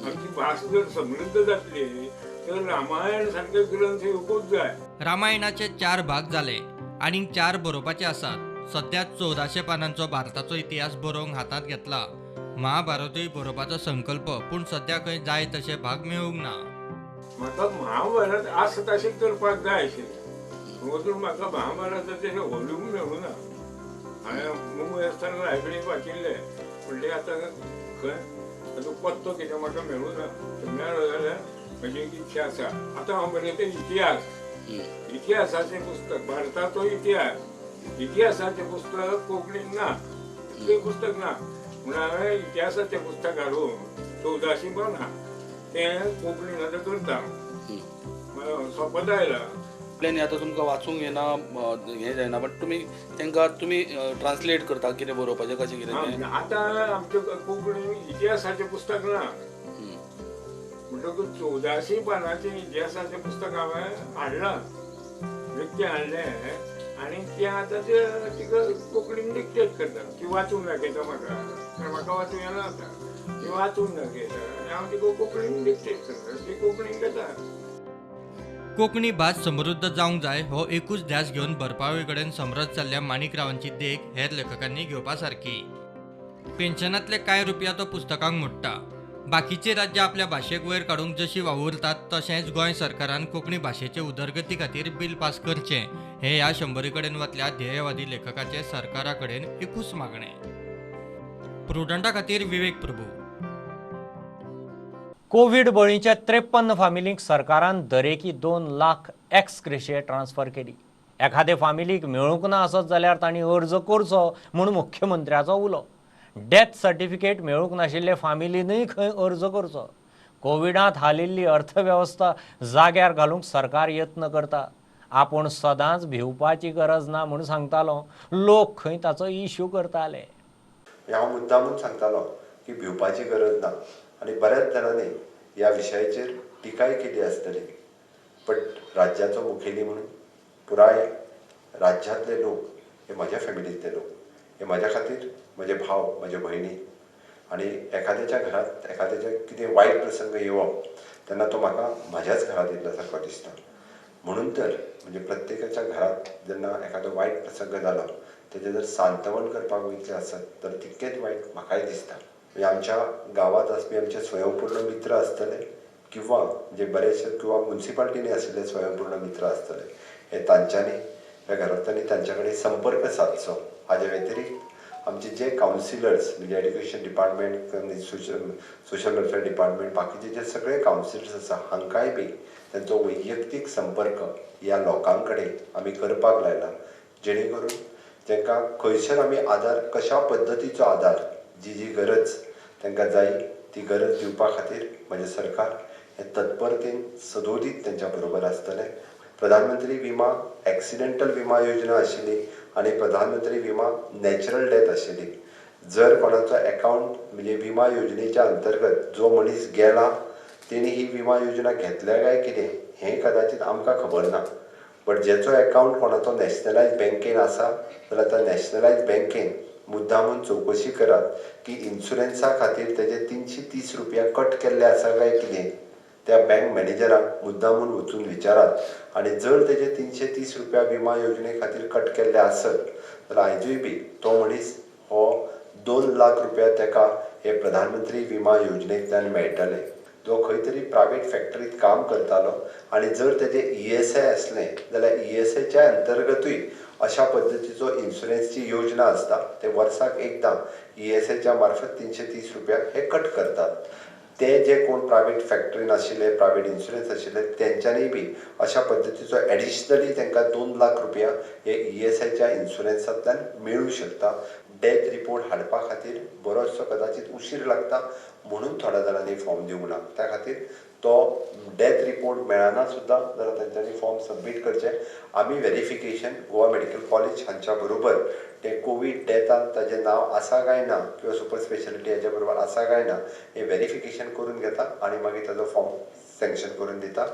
आमची भास जर समृद्ध जातली तर रामायण सारके ग्रंथ येवपूच जाय रामायणाचे 4 भाग जाले आणि 4 बरोवपाचे आसात सध्या 1400 पानांचो भारताचो इतिहास बरोवंक हातांत घेतला महाभारतूय बरोवपाचो संकल्प पूण सध्या खंय जाय तशे भाग मेळूंक ना म्हाका महाभारत आसा तशें करपाक जाय आशिल्लें वचून म्हाका महाभारताचे वॉल्यूम मेळूं ना हांवें मुंबय आसतना लायब्ररींत वाचिल्लें पूण तें आतां खंय ताचो पत्तो कितें म्हाका मेळूं ना मेळ्ळो जाल्यार म्हजी एक इच्छा आसा आतां हांव बरयता इतिहासाचें पुस्तक भारताचो इतिहासाचें पुस्तक कोंकणीन ना इतलें पुस्तक ना म्हणून हांवें इतिहासाचें पुस्तक हाडून 1412 तें कोंकणीन आतां करता सोंपत आयला प्लॅन आतां तुमकां वाचूंक येना हें जायना बट तुमी तांकां तुमी ट्रान्सलेट करता कितें बरोवपाचें कशें कितें आतां आमचें कोंकणी इतिहासाचें पुस्तक ना म्हणटकूच 1400 पानाचें इतिहासाचें पुस्तक हांवें हाडलां व्यक्ती हाडलें आनी तें आतां तिका कोंकणीन डिक्टेट करता ती वाचूंक दाखयता म्हाका वाचूंक येना आतां ती वाचूंक दाखयता आनी हांव तिका कोंकणीन डिक्टेट करता ती कोंकणीन घेता कोंकणी भास समृद्ध जावंक जाय हो एकूच ध्यास घेवन बरपावळी कडेन समरस जाल्ल्या माणिकरावांची देख हेर लेखकांनी घेवपा सारकी पेन्शनांतले कांय रुपया तो पुस्तकांक मोडटा बाकीचे राज्य आपल्या भाशेक वयर काडूंक जशी वावुरतात तशेंच गोंय सरकारान कोंकणी भाशेचे उदरगती खातीर बिल पास करचें हें ह्या 100 कडेन वतल्या ध्येयवादी लेखकाचे सरकारा कडेन एकूच मागणें प्रुडंटा खातीर विवेक प्रभू कोविड बळींच्या 53 फामिलींक सरकारान दरेकी 2 लाख एक्स ग्रेशिया ट्रान्स्फर केली एखादे फामिलीक मेळूंक ना आसत जाल्यार तांणी अर्ज करचो म्हूण मुख्यमंत्र्याचो उलो डेथ सर्टिफिकेट मेळूंक नाशिल्ले फामिलीनूय खंय अर्ज करचो कोविडांत हालिल्ली अर्थवेवस्था जाग्यार घालूंक सरकार यत्न करता आपूण सदांच भिवपाची गरज ना म्हूण सांगतालो लोक खंय ताचो इश्यू करताले हांव मुद्दामूच सांगतालो की भिवपाची गरज ना आनी बऱ्याच जाणांनी ह्या विशयाचेर टिकाय केली आसतली बट राज्याचो मुखेली म्हणून पुराय राज्यांतले लोक हे म्हज्या फॅमिलींतले लोक हे म्हाज्या खातीर म्हजे भाव म्हजे भयणी आनी एखाद्याच्या घरांत एखाद्याचे कितें वायट प्रसंग येवप तेन्ना तो म्हाका म्हाज्याच घरांत येयल्ल्या सारको दिसता म्हणून तर म्हणजे प्रत्येकाच्या घरांत जेन्ना एखादो वायट प्रसंग जालो तेजें जर सांतवण करपाक वयतलें आसत तर तितकेंच वायट म्हाकाय दिसता म्हणजे आमच्या गांवांत आसपी आमचे स्वयंपूर्ण मित्र आसतले किंवा जे बरेचशे किंवा म्युन्सिपाल्टीनी आशिल्ले स्वयंपूर्ण मित्र आसतले हे तांच्यांनी ह्या घरांतल्यांनी तांच्या कडेन संपर्क सादचो हाजे व्यतिरिक्त आमचे जे कावन्सिलर्स म्हणजे education department social welfare department बाकीचे जे सगळे कावन्सिलर्स आसा हांकांय बी तांचो वैयक्तीक संपर्क ह्या लोकां कडेन आमी करपाक लायला जेणे करून तांकां खंयसर आमी आदार कशा पद्दतीचो आदार जी जी गरज तांकां जाय ती गरज दिवपा खातीर म्हजें सरकार हें तत्परतेन सदोदीत तेंच्या बरोबर आसतलें प्रधानमंत्री विमा एक्सिडेंटल विमा योजना आशिल्ली आनी प्रधानमंत्री विमा नॅचरल डेथ आशिल्ली जर कोणाचो अकाउंट म्हणजे विमा योजनेच्या अंतर्गत जो मनीस गेला तेणी ही विमा योजना घेतल्या काय कितें हें कदाचित आमकां खबर ना बट जेचो अकाउंट कोणाचो नॅशनलायज बँकेन आसा जाल्यार त्या नॅशनलायज बँकेन मुद्दामून चवकशी करात की इन्शुरन्सा खातीर तेजे 330 रुपया कट केल्ले आसा काय कितें त्या बँक मॅनेजराक मुद्दामून वचून विचारात आनी जर तेजे 330 रुपया विमा योजने खातीर कट केल्ले आसत जाल्यार आयजूय बी तो मनीस हो 2 लाख रुपया ताका हे प्रधानमंत्री विमा योजनेंतल्यान मेळटले. जो खंय तरी प्रायवेट फॅक्टरीत काम करतालो आनी जर तेजे ESI आसलें जाल्यार ESIच्या अंतर्गतूय अशा पद्दतीचो इन्शुरन्सची योजना आसता. ते वर्साक एकदां ESIच्या मार्फत 330 रुपया हे कट करतात. ते जे कोण प्रायवेट फॅक्टरीन आशिल्ले, प्रायवेट इन्शुरन्स आशिल्ले तेंच्यांनी बी अशा पद्दतीचो एडिशनली तांकां 2 लाख रुपया हे ESIच्या इन्शुरन्सांतल्यान मेळूं शकता. डेथ रिपोर्ट हाडपा खातीर बरोचसो कदाचित उशीर लागता म्हणून थोड्या जाणांनी फॉर्म दिवंक ना. त्या खातीर तो डेथ रिपोर्ट मेळना सुद्दां जाल्यार तेंच्यांनी फॉर्म सबमीट करचे. आमी व्हेरिफिकेशन गोवा मेडिकल कॉलेज हांच्या बरोबर ते कोवीड डेथान ताजें नांव आसा काय ना किंवा सुपर स्पेशलिटी हाच्या बरोबर आसा काय ना हे व्हेरिफिकेशन करून घेता आनी मागीर ताजो फॉर्म सँक्शन करून दिता.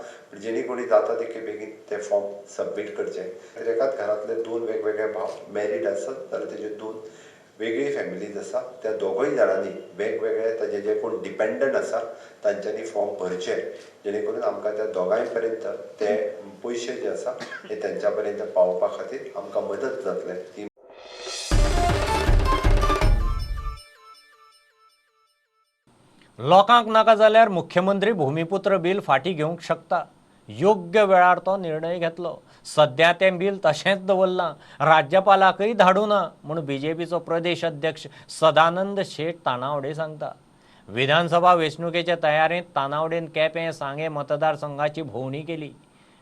जेणी कोणी जाता तितके बेगीन ते फॉर्म सबमीट करचे. एकाच घरांतले 2 वेगवेगळे भाव मॅरीड आसत जाल्यार तेजे 2 वेगळी फॅमिलीज आसा. त्या दोगूय जाणांनी वेगवेगळे ताजे जे कोण डिपेंडंट आसा तांच्यांनी फॉर्म भरचे जेणे करून आमकां त्या दोगांय पर्यंत ते पयशे जे आसा हे तेंच्या पर्यंत पावोवपा खातीर आमकां मदत जातले. लोकांक नाका जाल्यार मुख्यमंत्री भूमिपुत्र बिल फाटीं घेवंक शकता. योग्य वेळार तो निर्णय घेतलो. सध्या तें बिल तशेंच दवरलां. राज्यपालाकय धाडूं ना म्हूण BJPचो प्रदेश अध्यक्ष सदानंद शेट तानावडे सांगता. विधानसभा वेंचणुकेचे तयारेंत तानावडेन केपें सांगे मतदारसंघाची भोंवडी केली.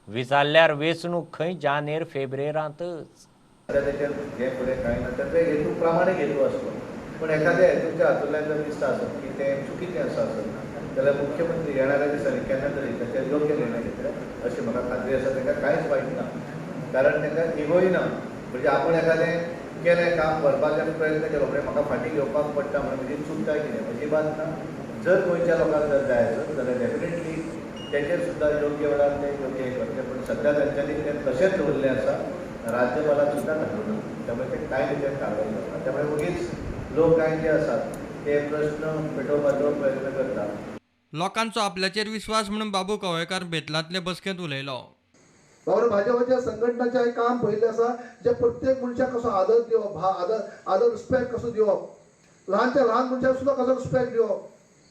विचारल्यार वेंचणूक खंय जानेर फेब्रेरांतच. हे फुडें कांय ना ते हेतू प्रमाणे हेतू आसलो पूण एखाद्या हेतूच्या हातूंतल्यान जर दिसता आसत की तें चुकीचें आसा आसत जाल्यार मुख्यमंत्री येणाऱ्या दिसांनी केन्ना तरी ताचेर योग्य निर्णय घेतले अशी म्हाका खात्री आसा. ताका कांयच वायट ना कारण ताका इगोय ना. म्हणजे आपण एखादें केलें काम करपाचो प्रयत्न केलो म्हणजे म्हाका फाटीं घेवपाक पडटा म्हणून म्हणजे चूक काय कितें अशी बात ना. जर गोंयच्या लोकांक जर जाय आसत जाल्यार डेफिनेटली तेचेर सुद्दां योग्य वेळार ते योग्य हे करचे. पूण सद्या तांच्यांनी तें तशेंच दवरलें आसा. राज्यपालाक सुद्दां धाडूं ना त्यामुळे ते कांय तेचेर कारवाय करता. त्यामुळे उगीच लोक कांय जे आसात ते प्रश्न पेटोवपाचो प्रयत्न करतात. लोकांचो आपल्याचेर विश्वास म्हणून बाबू कवळेकार बेतलांतले बसकेंत उलयलो. भाजपाच्या संघटनाचें एक काम पळयल्लें आसा जे प्रत्येक मनशाक कसो आदर दिवप, आदर रिस्पेक्ट कसो दिवप, ल्हानच्या ल्हान मनशाक सुद्दां कसो रिस्पेक्ट दिवप,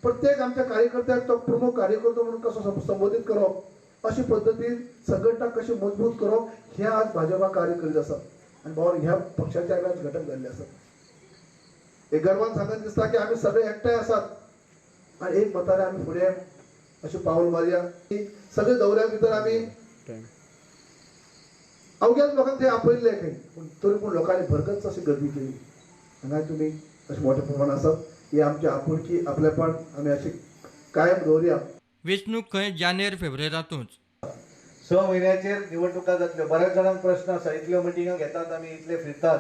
प्रत्येक आमच्या कार्यकर्त्याक तो प्रमुख कार्यकर्तो म्हणून कसो संबोधीत करप अशी पद्दतीन संघटना कशी मजबूत करप हे आज भाजपा कार्य करीत आसा. आनी भाऊ ह्या पक्षाचे आज घटक जाल्ले आसात. एक गर्वान सांगत दिसता की आमी सगळे एकठांय आसात आनी एक मतान आमी फुडें अशें पावल मारया. सगळे दौऱ्या भितर आमी अवघ्याच लोकांक थंय आपयल्ले खंय पूण तरी पूण लोकांनी भरगच्च अशी गर्दी केली. हांगा तुमी अशें मोठ्या प्रमाणात आसात. ही आमची आपुलकी आपलेपण आमी अशी कायम दवरया. वेंचणूक खंय जानेर फेब्रेरांतूच. 6 म्हयन्याचेर निवडणुका जातल्यो. बऱ्याच जाणांक प्रश्न आसा इतल्यो मिटिंगा घेतात आमी इतले फिरतात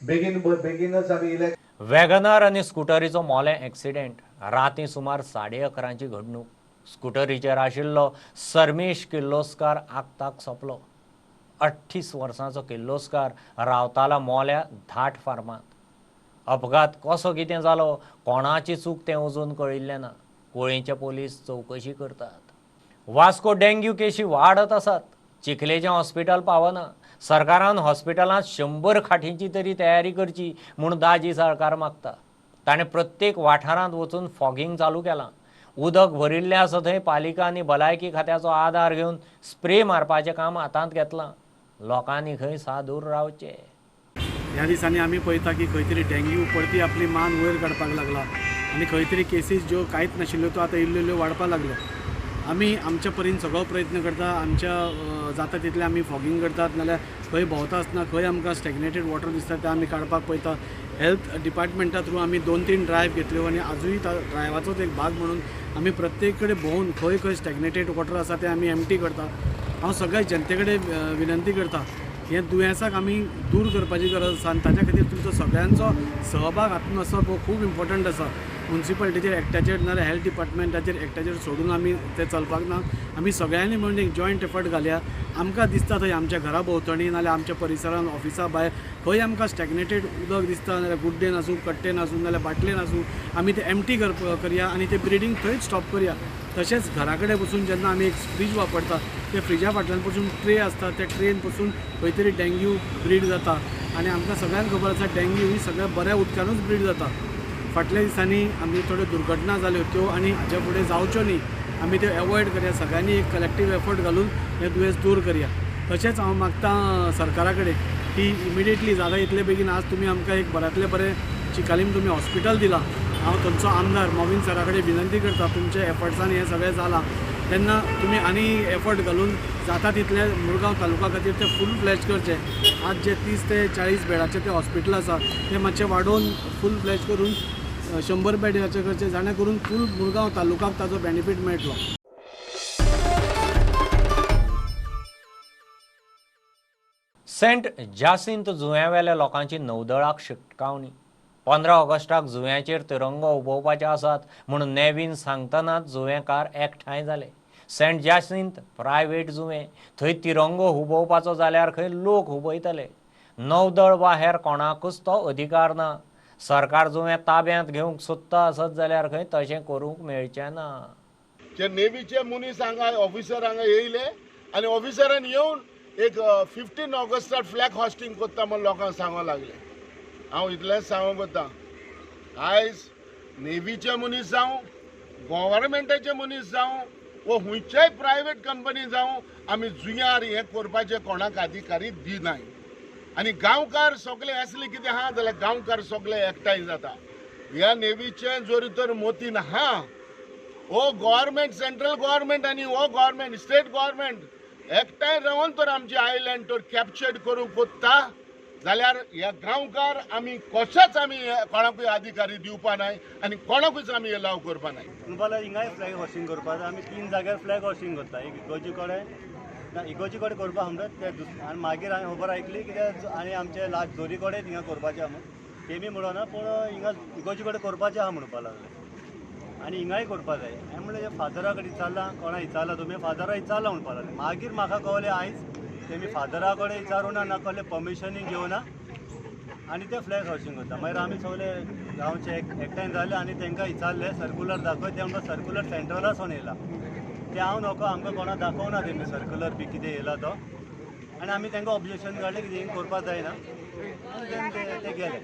बेगीनच आमी इलेक्शन. वॅगनार आनी स्कुटरीचो मोले एक्सिडेंट. रातीं सुमार 11:30ची घडणूक. स्कुटरीचेर आशिल्लो सर्मेश किर्लोस्कार आगताक सोंपलो. 38 वर्सांचो किर्लोस्कार रावतालो मोल्या धाट फार्मांत. अपघात कसो कितें जालो कोणाची चूक तें अजून कळिल्लें ना. कुळेंचे पोलीस चवकशी करतात. वास्को डेंग्यू केशी वाडत आसात. चिखलेचें हॉस्पिटल पावना. सरकारान हॉस्पिटलांत 100 खाटींची तरी तयारी करची म्हूण दाजी सरकार मागता. ताणें प्रत्येक वाठारांत वचून फॉगिंग चालू केलां. उदक भरिल्लें आसा थंय पालिका आनी भलायकी खात्याचो आदार घेवन स्प्रे मारपाचें काम हातांत घेतलां. लोकांनी खंय सादूर रावचें. ह्या दिसांनी आमी पळयता की खंय तरी डेंग्यू परती आपली मान वयर काडपाक लागला आनी खंय तरी केसीस ज्यो कांयच नाशिल्ल्यो त्यो आतां इल्ल्यो वाडपाक लागल्या. आमी आमच्या परीन सगळो प्रयत्न करता. आमच्या जाता तितलें आमी फॉगिंग करतात नाल्यार खंय भोंवता आसतना खंय आमकां स्टॅग्नेटेड वॉटर दिसता तें आमी काडपाक पळयता. हेल्थ डिपार्टमेंटा थ्रू आमी 2-3 ड्रायव्ह घेतल्यो आनी आजूय ड्रायव्हाचोच एक भाग म्हणून आमी प्रत्येक कडेन भोंवून खंय खंय स्टॅग्नेटेड वॉटर आसा तें आमी एम्प्टी करता. हांव सगळ्या जनते कडेन विनंती करता हे दुयेंसाक आमी दूर करपाची गरज आसा आनी ताच्या खातीर तुमचो सगळ्यांचो सहभाग हातूंत आसप हो खूब इम्पॉर्टंट आसा. म्युन्सिपालिटीचेर एकट्याचेर नाल्यार हेल्थ डिपार्टमेंटाचेर एकट्याचेर सोडून आमी तें चलपाक ना. आमी सगळ्यांनी म्हणून एक जॉयंट एफर्ट घालया. आमकां दिसता थंय आमच्या घरा भोंवतणी नाल्यार आमच्या परिसरांत ऑफिसा भायर खंय आमकां स्टॅग्नेटेड उदक दिसता नाल्यार गुड्डेन आसूं कट्टेन आसूं नाल्यार बाटलेन आसूं आमी तें एम्प्टी करया आनी तें ब्रिडींग थंयच स्टॉप करया. तशेंच घरा कडेन बसून जेन्ना आमी एक फ्रीज वापरता ते फ्रिजा फाटल्यान पसून ट्रे आसता त्या ट्रेन पसून खंय तरी डेंग्यू ब्रीड जाता आनी आमकां सगळ्यांक खबर आसा डेंग्यू ही सगळ्या बऱ्या उदकानूच ब्रीड जाता. फाटल्या दिसांनी आमी थोड्यो दुर्घटना जाल्यो त्यो आनी हाचे फुडें जावच्यो न्ही, आमी त्यो एवॉयड करया. सगळ्यांनी एक कलेक्टीव एफर्ट घालून हे दुयेंस दूर करया. तशेंच हांव मागतां सरकारा कडेन की इमिडिएटली जाता इतले बेगीन आज तुमी आमकां एक बऱ्यांतले बरें चिकालीम तुमी हॉस्पिटल दिलां. हांव तुमचो आमदार मोविन सरा कडेन विनंती करता, तुमच्या एफर्ट्सान हें सगळें जालां तेन्ना तुमी आनी एफर्ट घालून जाता तितले मुरगांव तालुका खातीर ते फूल फ्लॅश करचे. आज जे 30 ते 40 बेडाचे ते हॉस्पिटल आसा ते मातशें वाडोवन फूल फ्लॅश करून 100 बेडाचे करचे, जाणे करून फूल मुरगांव तालुकाक ताजो बेनिफीट मेळटलो. सेंट जासिंत जुंव्यावेल्या लोकांची नौदळाक शिटकावणी. 15 ऑगस्टाक जुंव्याचेर तिरंगो उबोवपाचे आसात म्हणून नेवीन सांगतनाच जुंवेकार एकठांय जाले. सेंट जासिंत प्रायवेट जुंवे, थंय तिरंगो हुबोवपाचो जाल्यार खंय लोक हुबयतले. नौदळ वा हेर कोणाकूच तो अधिकार ना. सरकार जुंवे ताब्यांत घेवंक सोदता आसत जाल्यार खंय तशें करूंक मेळचें ना. जे नेव्हीचे मनीस हांगा ऑफिसर हांगा येयले आनी ऑफिसरान येवन एक 15 ऑगस्टाक फ्लॅग हॉस्टिंग करता म्हणून लोकांक सांगूंक लागले. हांव इतलेंच सांगूंक वता, आयज नेव्हीचे मनीस जावं, गव्हर्मेंटाचे मनीस जावं वो खंयच्याय प्रायवेट कंपनी जावं, आमी जुंयार हें करपाचें कोणाक अधिकारी दिनाय. आनी गांवकार सगळे असले कितें आहा जाल्यार गांवकार सगळे एकठांय जाता. ह्या नेव्हीचें जोरी तर मोतीन आहा, हो गव्हर्मेंट सेंट्रल गव्हर्मेंट आनी हो गव्हर्मेंट स्टेट गव्हर्मेंट एकठांय रावन तर आमचे आयलँड तर कॅप्चर्ड करूंक कोत्ता जाल्यार ह्या गांवकार आमी कशेंच आमी कोणाकूय अधिकारी दिवपा नाय आनी कोणाकूच आमी एलाव करपा नाय. म्हणपाक हिंगाय फ्लॅग हॉस्टिंग करपाक आमी 3 जाग्यार फ्लॅग हॉस्टिंग करता. एक इगोजी कडेन करपा समजत ते आनी मागीर हांवें खबर आयकली कित्याक आनी आमचे लास्ट जोरी कडेन हिंगा करपाचें आहा म्हणून तेमी म्हणना, पूण हिंगा इगोजी कडेन करपाचें आहा म्हणपा लागले आनी हिंगाय करपा जाय. हांवें म्हणलें फादरा कडेन विचारलां, कोणा विचारलां तुमी? फादरा विचारलां म्हणपा लागले. मागीर म्हाका कळलें आयज तेमी फादरा कडेन विचारूना ना कसलें परमिशनूय घेवना आनी ते फ्लॅग हॉस्टिंग करता. मागीर आमी सगळे गांवचे एकठांय जाले आनी तांकां विचारलें सर्कुलर दाखय. ते आमकां सर्कुलर सेंट्रलासून येयला. ते हांव नको, आमकां कोणाक दाखोवना तेमी सर्कुलर बी कितें येयला तो. आनी आमी तांकां ऑब्जेक्शन काडलें की हिंग करपा जायना आनी ते गेले.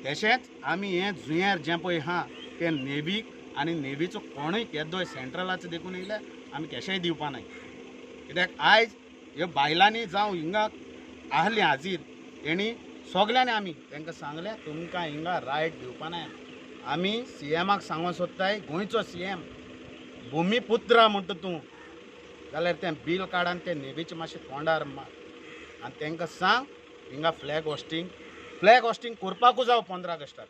तशेंच आमी हें जुंयार जें पळय आहा तें नेव्हीक आनी नेव्हीचो कोणूय येदोय सेंट्रलाचो देखून येयल्यार आमी कशेंय दिवपा नाय. कित्याक आयज ह्यो बायलांनी जावं हिंगा आहली हाजीर तेणी सगल्यांनी आमी तांकां सांगलें तुमकां हिंगा रायट दिवपा नाय. आमी CMाक सांगूंक सोदताय, गोंयचो CM भुमीपुत्र म्हणटा तूं जाल्यार तें बील काडान तें नेव्हीचें मातशें तोंडार मार आनी तांकां सांग हिंगा फ्लॅग हॉस्टिंग करपाकूच जावं 15 ऑगस्टाक.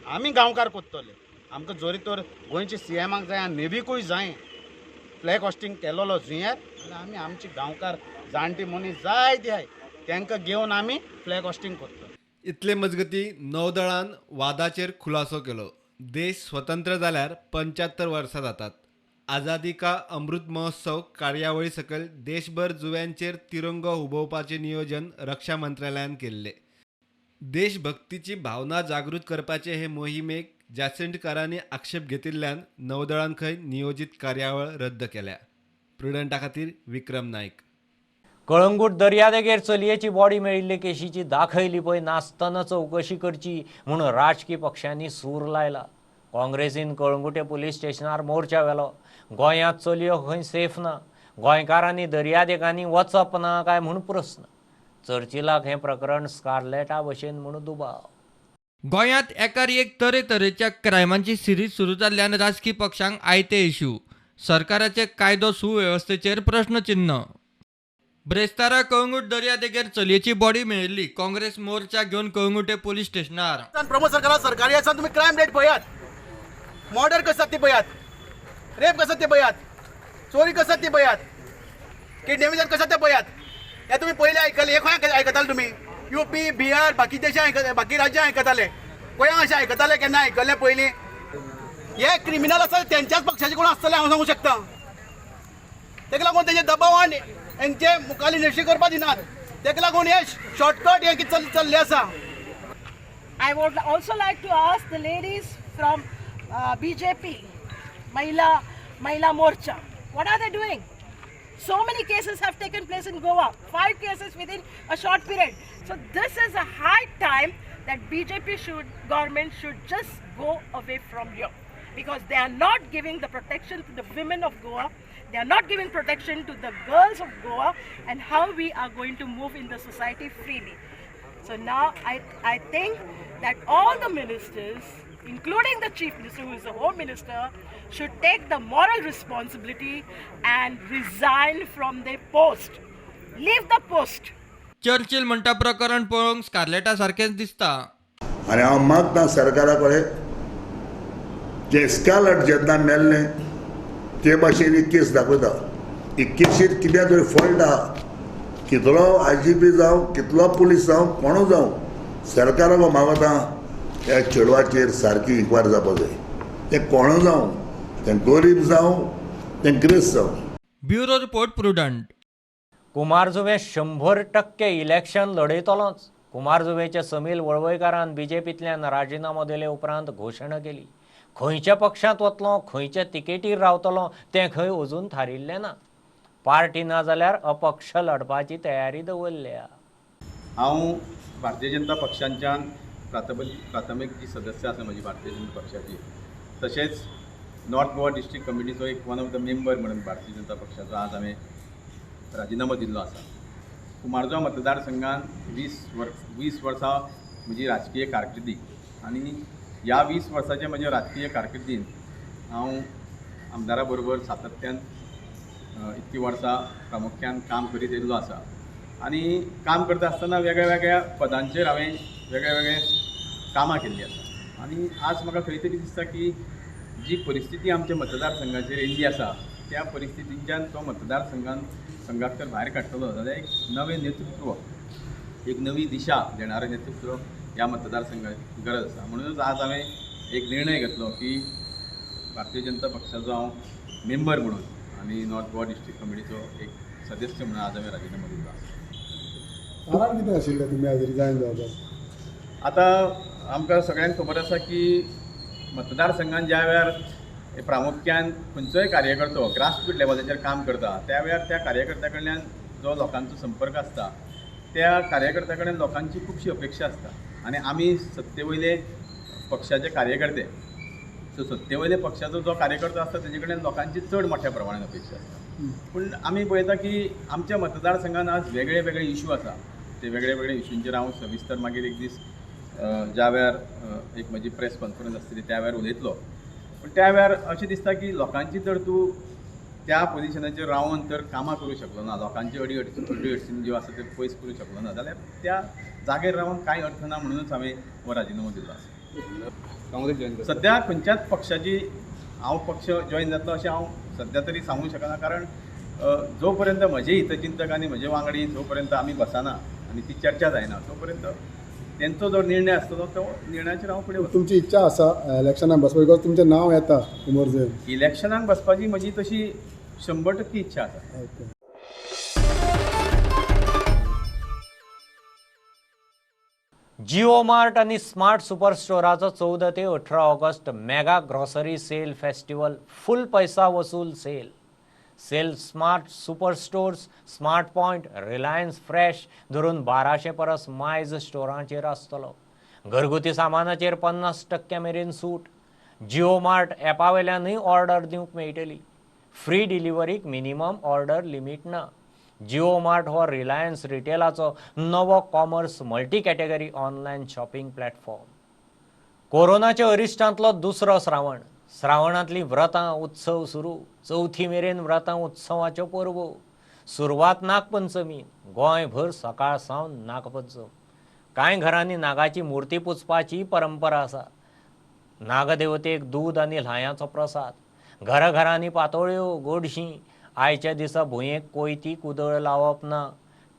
आमी गांवकार कोत्तले. आमकां जोरी तर गोंयच्या CMाक जाय आनी नेव्हीकूय जाय फ्लॅग हॉस्टिंग केलोलो जुंयार आनी आमी आमची गांवकार जाणटी मनीस जायते आहाय तांकां घेवन आमी फ्लॅग हॉस्टिंग करता. इतले मजगती नौदळान वादाचेर खुलासो केलो. देश स्वतंत्र जाल्यार 75 वर्सां जातात. आझादी का अमृत महोत्सव कार्यावळी सकयल देशभर जुव्यांचेर तिरंगो उबोवपाचे नियोजन रक्षा मंत्रालयान केल्ले. देशभक्तीची भावना जागृत करपाचे हे मोहिमेक जासिंटकारांनी आक्षेप घेतिल्ल्यान नौदळान खंय नियोजीत कार्यावळ रद्द केल्या. प्रुडंटा खातीर विक्रम नायक. कळंगूट दर्यादेगेर चलयेची बॉडी मेळिल्ले केशीची दाखयली पळय नासतना चवकशी करची म्हणून राजकीय पक्षांनी सूर लायला. काँग्रेसीन कळंगुटे पुलीस स्टेशनार मोर्चा व्हेलो. गोंयांत चलयो खंय सेफ ना. गोंयकारांनी दर्यादेगांनी वचप ना काय म्हूण प्रस्न. चर्चिलाक हें प्रकरण स्कारलेटा भशेन म्हूण दुबाव. गोंयांत एकार एक तरेतरेच्या क्रायमांची सिरीज सुरू जाल्ल्यान राजकीय पक्षांक आयते इश्यू. सरकाराचे कायदो सुवेवस्थेचेर प्रश्नचिन्ह. ब्रेस्तारा कळंगूट दर्यादेगेर चलयेची बॉडी मेळिल्ली. काँग्रेस मोर्चा घेवन कळंगुटे पुलीस स्टेशनार. प्रमोद सरकारा सरकारी आसा तुम्ही क्रायम रेट पळयात, मर्डर कसात ते पळयात, रेप कसात ते पळयात, चोरी कसात ते पळयात, किडनॅपिंग कसात ते पळयात. हे तुम्ही पहिले आयकले, हे खंय आयकताले तुम्ही? UP, बिहार बाकी देशां बाकी राज्यां आयकताले, गोंयांत अशें आयकताले केन्ना आयकल्लें पयलीं? हे क्रिमिनल आसा त्यांच्याच पक्षाचे कोण आसतले हांव सांगूं शकता. तेका लागून तेजे दबावान हेंचे मुखाली निर्शी करपा दिनात. तेका लागून हे शॉर्टकट हे कितें चल्ले आसा. I would also like to ask the ladies from BJP, Mahila Morcha, what are they doing? So many cases have taken place in Goa, 5 cases within a short period. So this is a high time that BJP government should just go away from here, because they are not giving the protection to the women of Goa, they are not giving protection to the girls of Goa, and how we are going to move in the society freely. So now I think that all the ministers, including the Chief Minister, who is the Home Minister, should take the moral responsibility and resign from their post. Leave the post. Churchill म्हणटा प्रकरण पळोवंक स्कारलेटा सारकेंच दिसता. आनी हांव मागता सरकारा कडेन जे स्कारलेट जेन्ना मेल्ले ते भाशेन ही केस दाखयता. ही केसीर कितें तरी फॉल्ट आहा. कितलो IGP जावं कितलो पुलीस जावं कोणू जावं सरकाराक मागता ह्या चेडवाचेर सारकी इन्क्वायरी जावपा जाय. तें कोणू जावं, तें गरीब जावं, तें ग्रेस जावं. Bureau report Prudent. Kumar Juve 100% election लढयतलोच. कुमार जुवेच्या समील वळवयकारान BJPंतल्यान राजिनामो दिले उपरांत घोशणा केली. खंयच्या पक्षांत वतलो, खंयच्या तिकेटीर रावतलो तें खंय अजून थारिल्लें ना. पार्टी ना जाल्यार अपक्ष लढपाची तयारी दवरल्या. हांव भारतीय जनता पक्षांच्यान प्राथमीक जी सदस्य आसा म्हजी भारतीय जनता पक्षाची, तशेंच नॉर्थ गोवा डिस्ट्रिक्ट कमिटीचो एक वन ऑफ द मेंबर म्हणून भारतीय जनता पक्षाचो आज हांवें राजिनामो दिल्लो आसा. कुमारजुवा मतदारसंघान 20 वर्सां म्हजी राजकीय कारकिर्दी, आनी ह्या 20 वर्सांच्या म्हज्या राजकीय कारकिर्दीन हांव आमदारा बरोबर सातत्यान इतकी वर्सां प्रामुख्यान काम करीत येयल्लो आसा. आनी काम करता आसतना वेगळ्या वेगळ्या पदांचेर हांवें वेगळे कामां केल्लीं आसा. आनी आज म्हाका खंय तरी दिसता की जी परिस्थिती आमच्या मतदारसंघाचेर येयल्ली आसा त्या परिस्थितींच्यान तो मतदारसंघाक जर भायर काडटलो जाल्यार एक नवें नेतृत्व, एक नवी दिशा देणारें नेतृत्व ह्या मतदारसंघाची गरज आसा. म्हणूनच आज हांवें एक निर्णय घेतलो की भारतीय जनता पक्षाचो हांव मेंबर म्हणून आनी नॉर्थ गोवा डिस्ट्रिक्ट कमिटीचो एक सदस्य म्हणून आज हांवें राजिनामो दिल्लो आसा. कारण कितें आशिल्लें तुमी आज रिजायन जावपाक? आतां आमकां सगळ्यांक खबर आसा की मतदारसंघान ज्या वेळार प्रामुख्यान खंयचोय कार्यकर्तो ग्रासरूट लेवलाचेर काम करता त्या वेळार त्या कार्यकर्त्या कडल्यान जो लोकांचो संपर्क आसता त्या कार्यकर्त्या कडेन लोकांची खुबशी अपेक्षा आसता. आनी आमी सत्ते वयले पक्षाचे कार्यकर्ते, सो सत्ते वयले पक्षाचो जो कार्यकर्तो आसता तेजे कडेन लोकांची चड मोठ्या प्रमाणान अपेक्षा आसता. पूण आमी पळयता की आमच्या मतदारसंघान आज वेगळे वेगळे इशू आसा. ते वेगळे वेगळे इशूंचेर हांव सविस्तर मागीर एक दीस ज्या वेळार एक म्हजी प्रेस कॉन्फरन्स आसतली त्या वेळार उलयतलो. पूण त्या वेळार अशें दिसता की लोकांची जर तूं त्या पोजिशनाचेर रावन तर कामां करूं शकलो ना, लोकांची अडचणी ज्यो आसा त्यो पयस करूं शकलो ना जाल्यार त्या जागेर रावन कांय अर्थ ना. म्हणूनच हांवें हो राजिनामो दिल्लो आसा. काँग्रेस जॉईन करता? सद्या खंयच्याच पक्षाची हांव पक्ष जॉईन जातलो अशें हांव सद्या तरी सांगूंक शकना. कारण जो पर्यंत म्हजे हितचिंतक आनी म्हजे वांगडी जो पर्यंत आमी बसना आनी ती चर्चा जायना तो पर्यंत तेंचो जो निर्णय आसतलो तो निर्णयाचेर हांव फुडें वचतलों. तुमची इच्छा आसा इलेक्शनाक बसपाक? बिकॉज तुमचें नांव येता कुमारजुवे. इलेक्शनाक बसपाची म्हजी तशी 100% इच्छा आसा. जिओ मार्ट आणि स्मार्ट सुपर स्टोराचो 14 ते 18 August mega grocery sale festival full पैसा वसूल sale. Sale smart super stores, smart point, Reliance fresh धरून 1200 परस मायज स्टोरांचेर आसतलो. घरगुती सामानाचेर 50% मेरेन सूट. जिओ मार्ट ॲपा वयल्यानूय ऑर्डर दिवंक मेळटली. फ्री डिलिव्हरीक मिनिमम ऑर्डर लिमीट ना. जिओ मार्ट हो रिलायन्स रिटेलाचो नवो commerce multi category online shopping platform. कोरोनाच्या अरिश्टांतलो दुसरो श्रावण. श्रावणांतलीं व्रतां उत्सव सुरू. चवथी मेरेन व्रतां उत्सवाच्यो परबो. सुरवात नागपंचमी. गोंयभर सकाळ सावन नागपंचम. कांय घरांनी नागाची मुर्ती पुजपाची परंपरा आसा. नागदेवतेक दूद आनी ल्हायांचो प्रसाद. घराघरांनी पातोळ्यो, गोडशीं. आयच्या दिसा भुंयेक कोयती कुदळ लावप ना,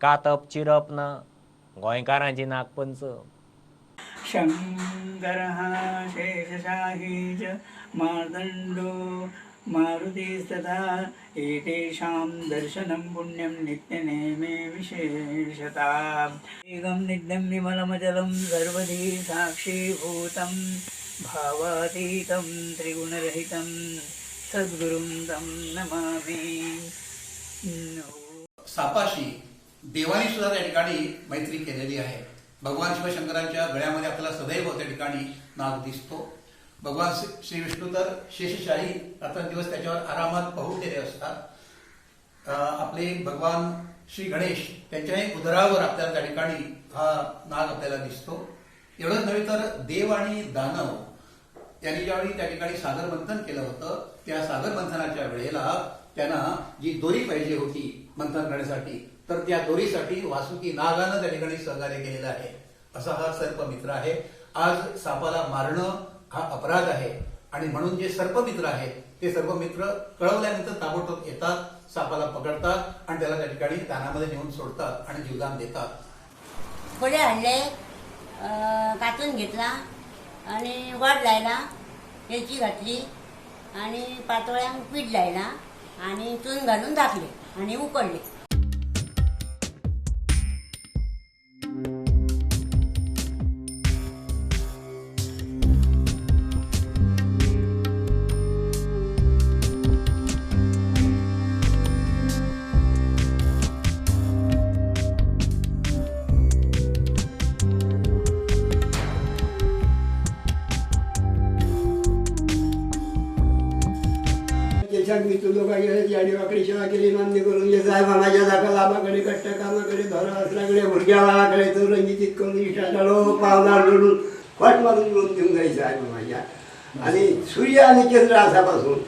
कातप चिरप ना. गोंयकारांची नागपंचम. शंकरः शेषशाही च मार्दण्डो मारुतिस्तथा एतेषां दर्शनं पुण्यं नित्यनेमे विशेषतः. एकं नित्यं विमलमचलं सर्वधी साक्षीभूतं भावातीतं त्रिगुणरहितं सद्गुरुं तं नमामि. सापाशी देवानी सुद्धा त्या ठिकाणी मैत्री केलेली आहे. भगवान शिवशंकरांच्या गळ्यामध्ये आपल्याला सदैव त्या ठिकाणी नाग दिसतो. भगवान श्री विष्णू तर शेषशाही रात्रंदिवस त्याच्यावर आरामात पहुडलेले असतात. आपले भगवान श्री गणेश त्यांच्याही उदरावर आपल्याला त्या ठिकाणी हा नाग आपल्याला दिसतो. एवढंच नव्हे तर देव आणि दानव यांनी ज्यावेळी त्या ठिकाणी सागर मंथन केलं होतं, त्या सागर मंथनाच्या वेळेला त्यांना जी दोरी पाहिजे होती मंथन करण्यासाठी, तर त्या दोरीसाठी वासुकी नागानं त्या ठिकाणी सहकार्य केलेलं आहे. असा हा सर्पमित्र आहे. आज सापाला मारणं हा अपराध आहे आणि म्हणून जे सर्पमित्र आहेत ते सर्पमित्र कळवल्यानंतर ताबडतोब येतात, सापाला पकडतात आणि त्याला त्या ठिकाणी दानामध्ये नेऊन सोडतात आणि जीवदान देतात. फळे आणले, कातून घेतला आणि वाड लायला, वेलची घातली आणि पातोळ्यांक पीठ लायला आणि चून घालून झाकले आणि उकडले. मी तुझं काय गेले जाडीवाकडे सेवा केली, नांदी करून घे साहेब माझ्या जागा लाभाकडे कट्ट कामाकडे धरा असल्याकडे भुरग्या बाळाकडे तो रंगीतीत करून इष्टा चालू पावदार जोडून फट मारून लोन देऊन जाई साहेब माझ्या. आणि सूर्य आणि चंद्र असापासून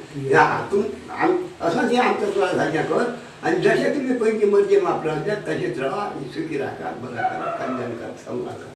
असं ते आमचं तुला साध्या कर आणि जसे तुम्ही पैकी मर्जी मापला तसेच राहा आणि सुखी राहा, बघा करा, कल्याण करा, संवाद.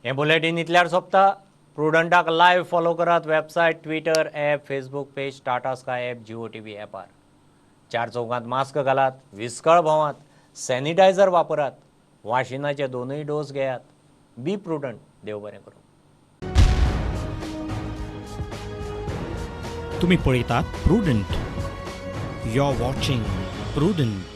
हे बुलेटिन इतल्यार सोंपता. प्रुडंटाक लायव्ह फॉलो करात. Website, Twitter, app, Facebook page, Tata Sky app, Jio TV ॲपार. 4 चौकांत मास्क घालात, विस्कळ भोंवात, सॅनिटायझर वापरात, वाशिनाचे 2 डोस घेयात. बी प्रुडंट. देव बरें करूं. तुम्ही पळयतात Prudent. You are watching prudent.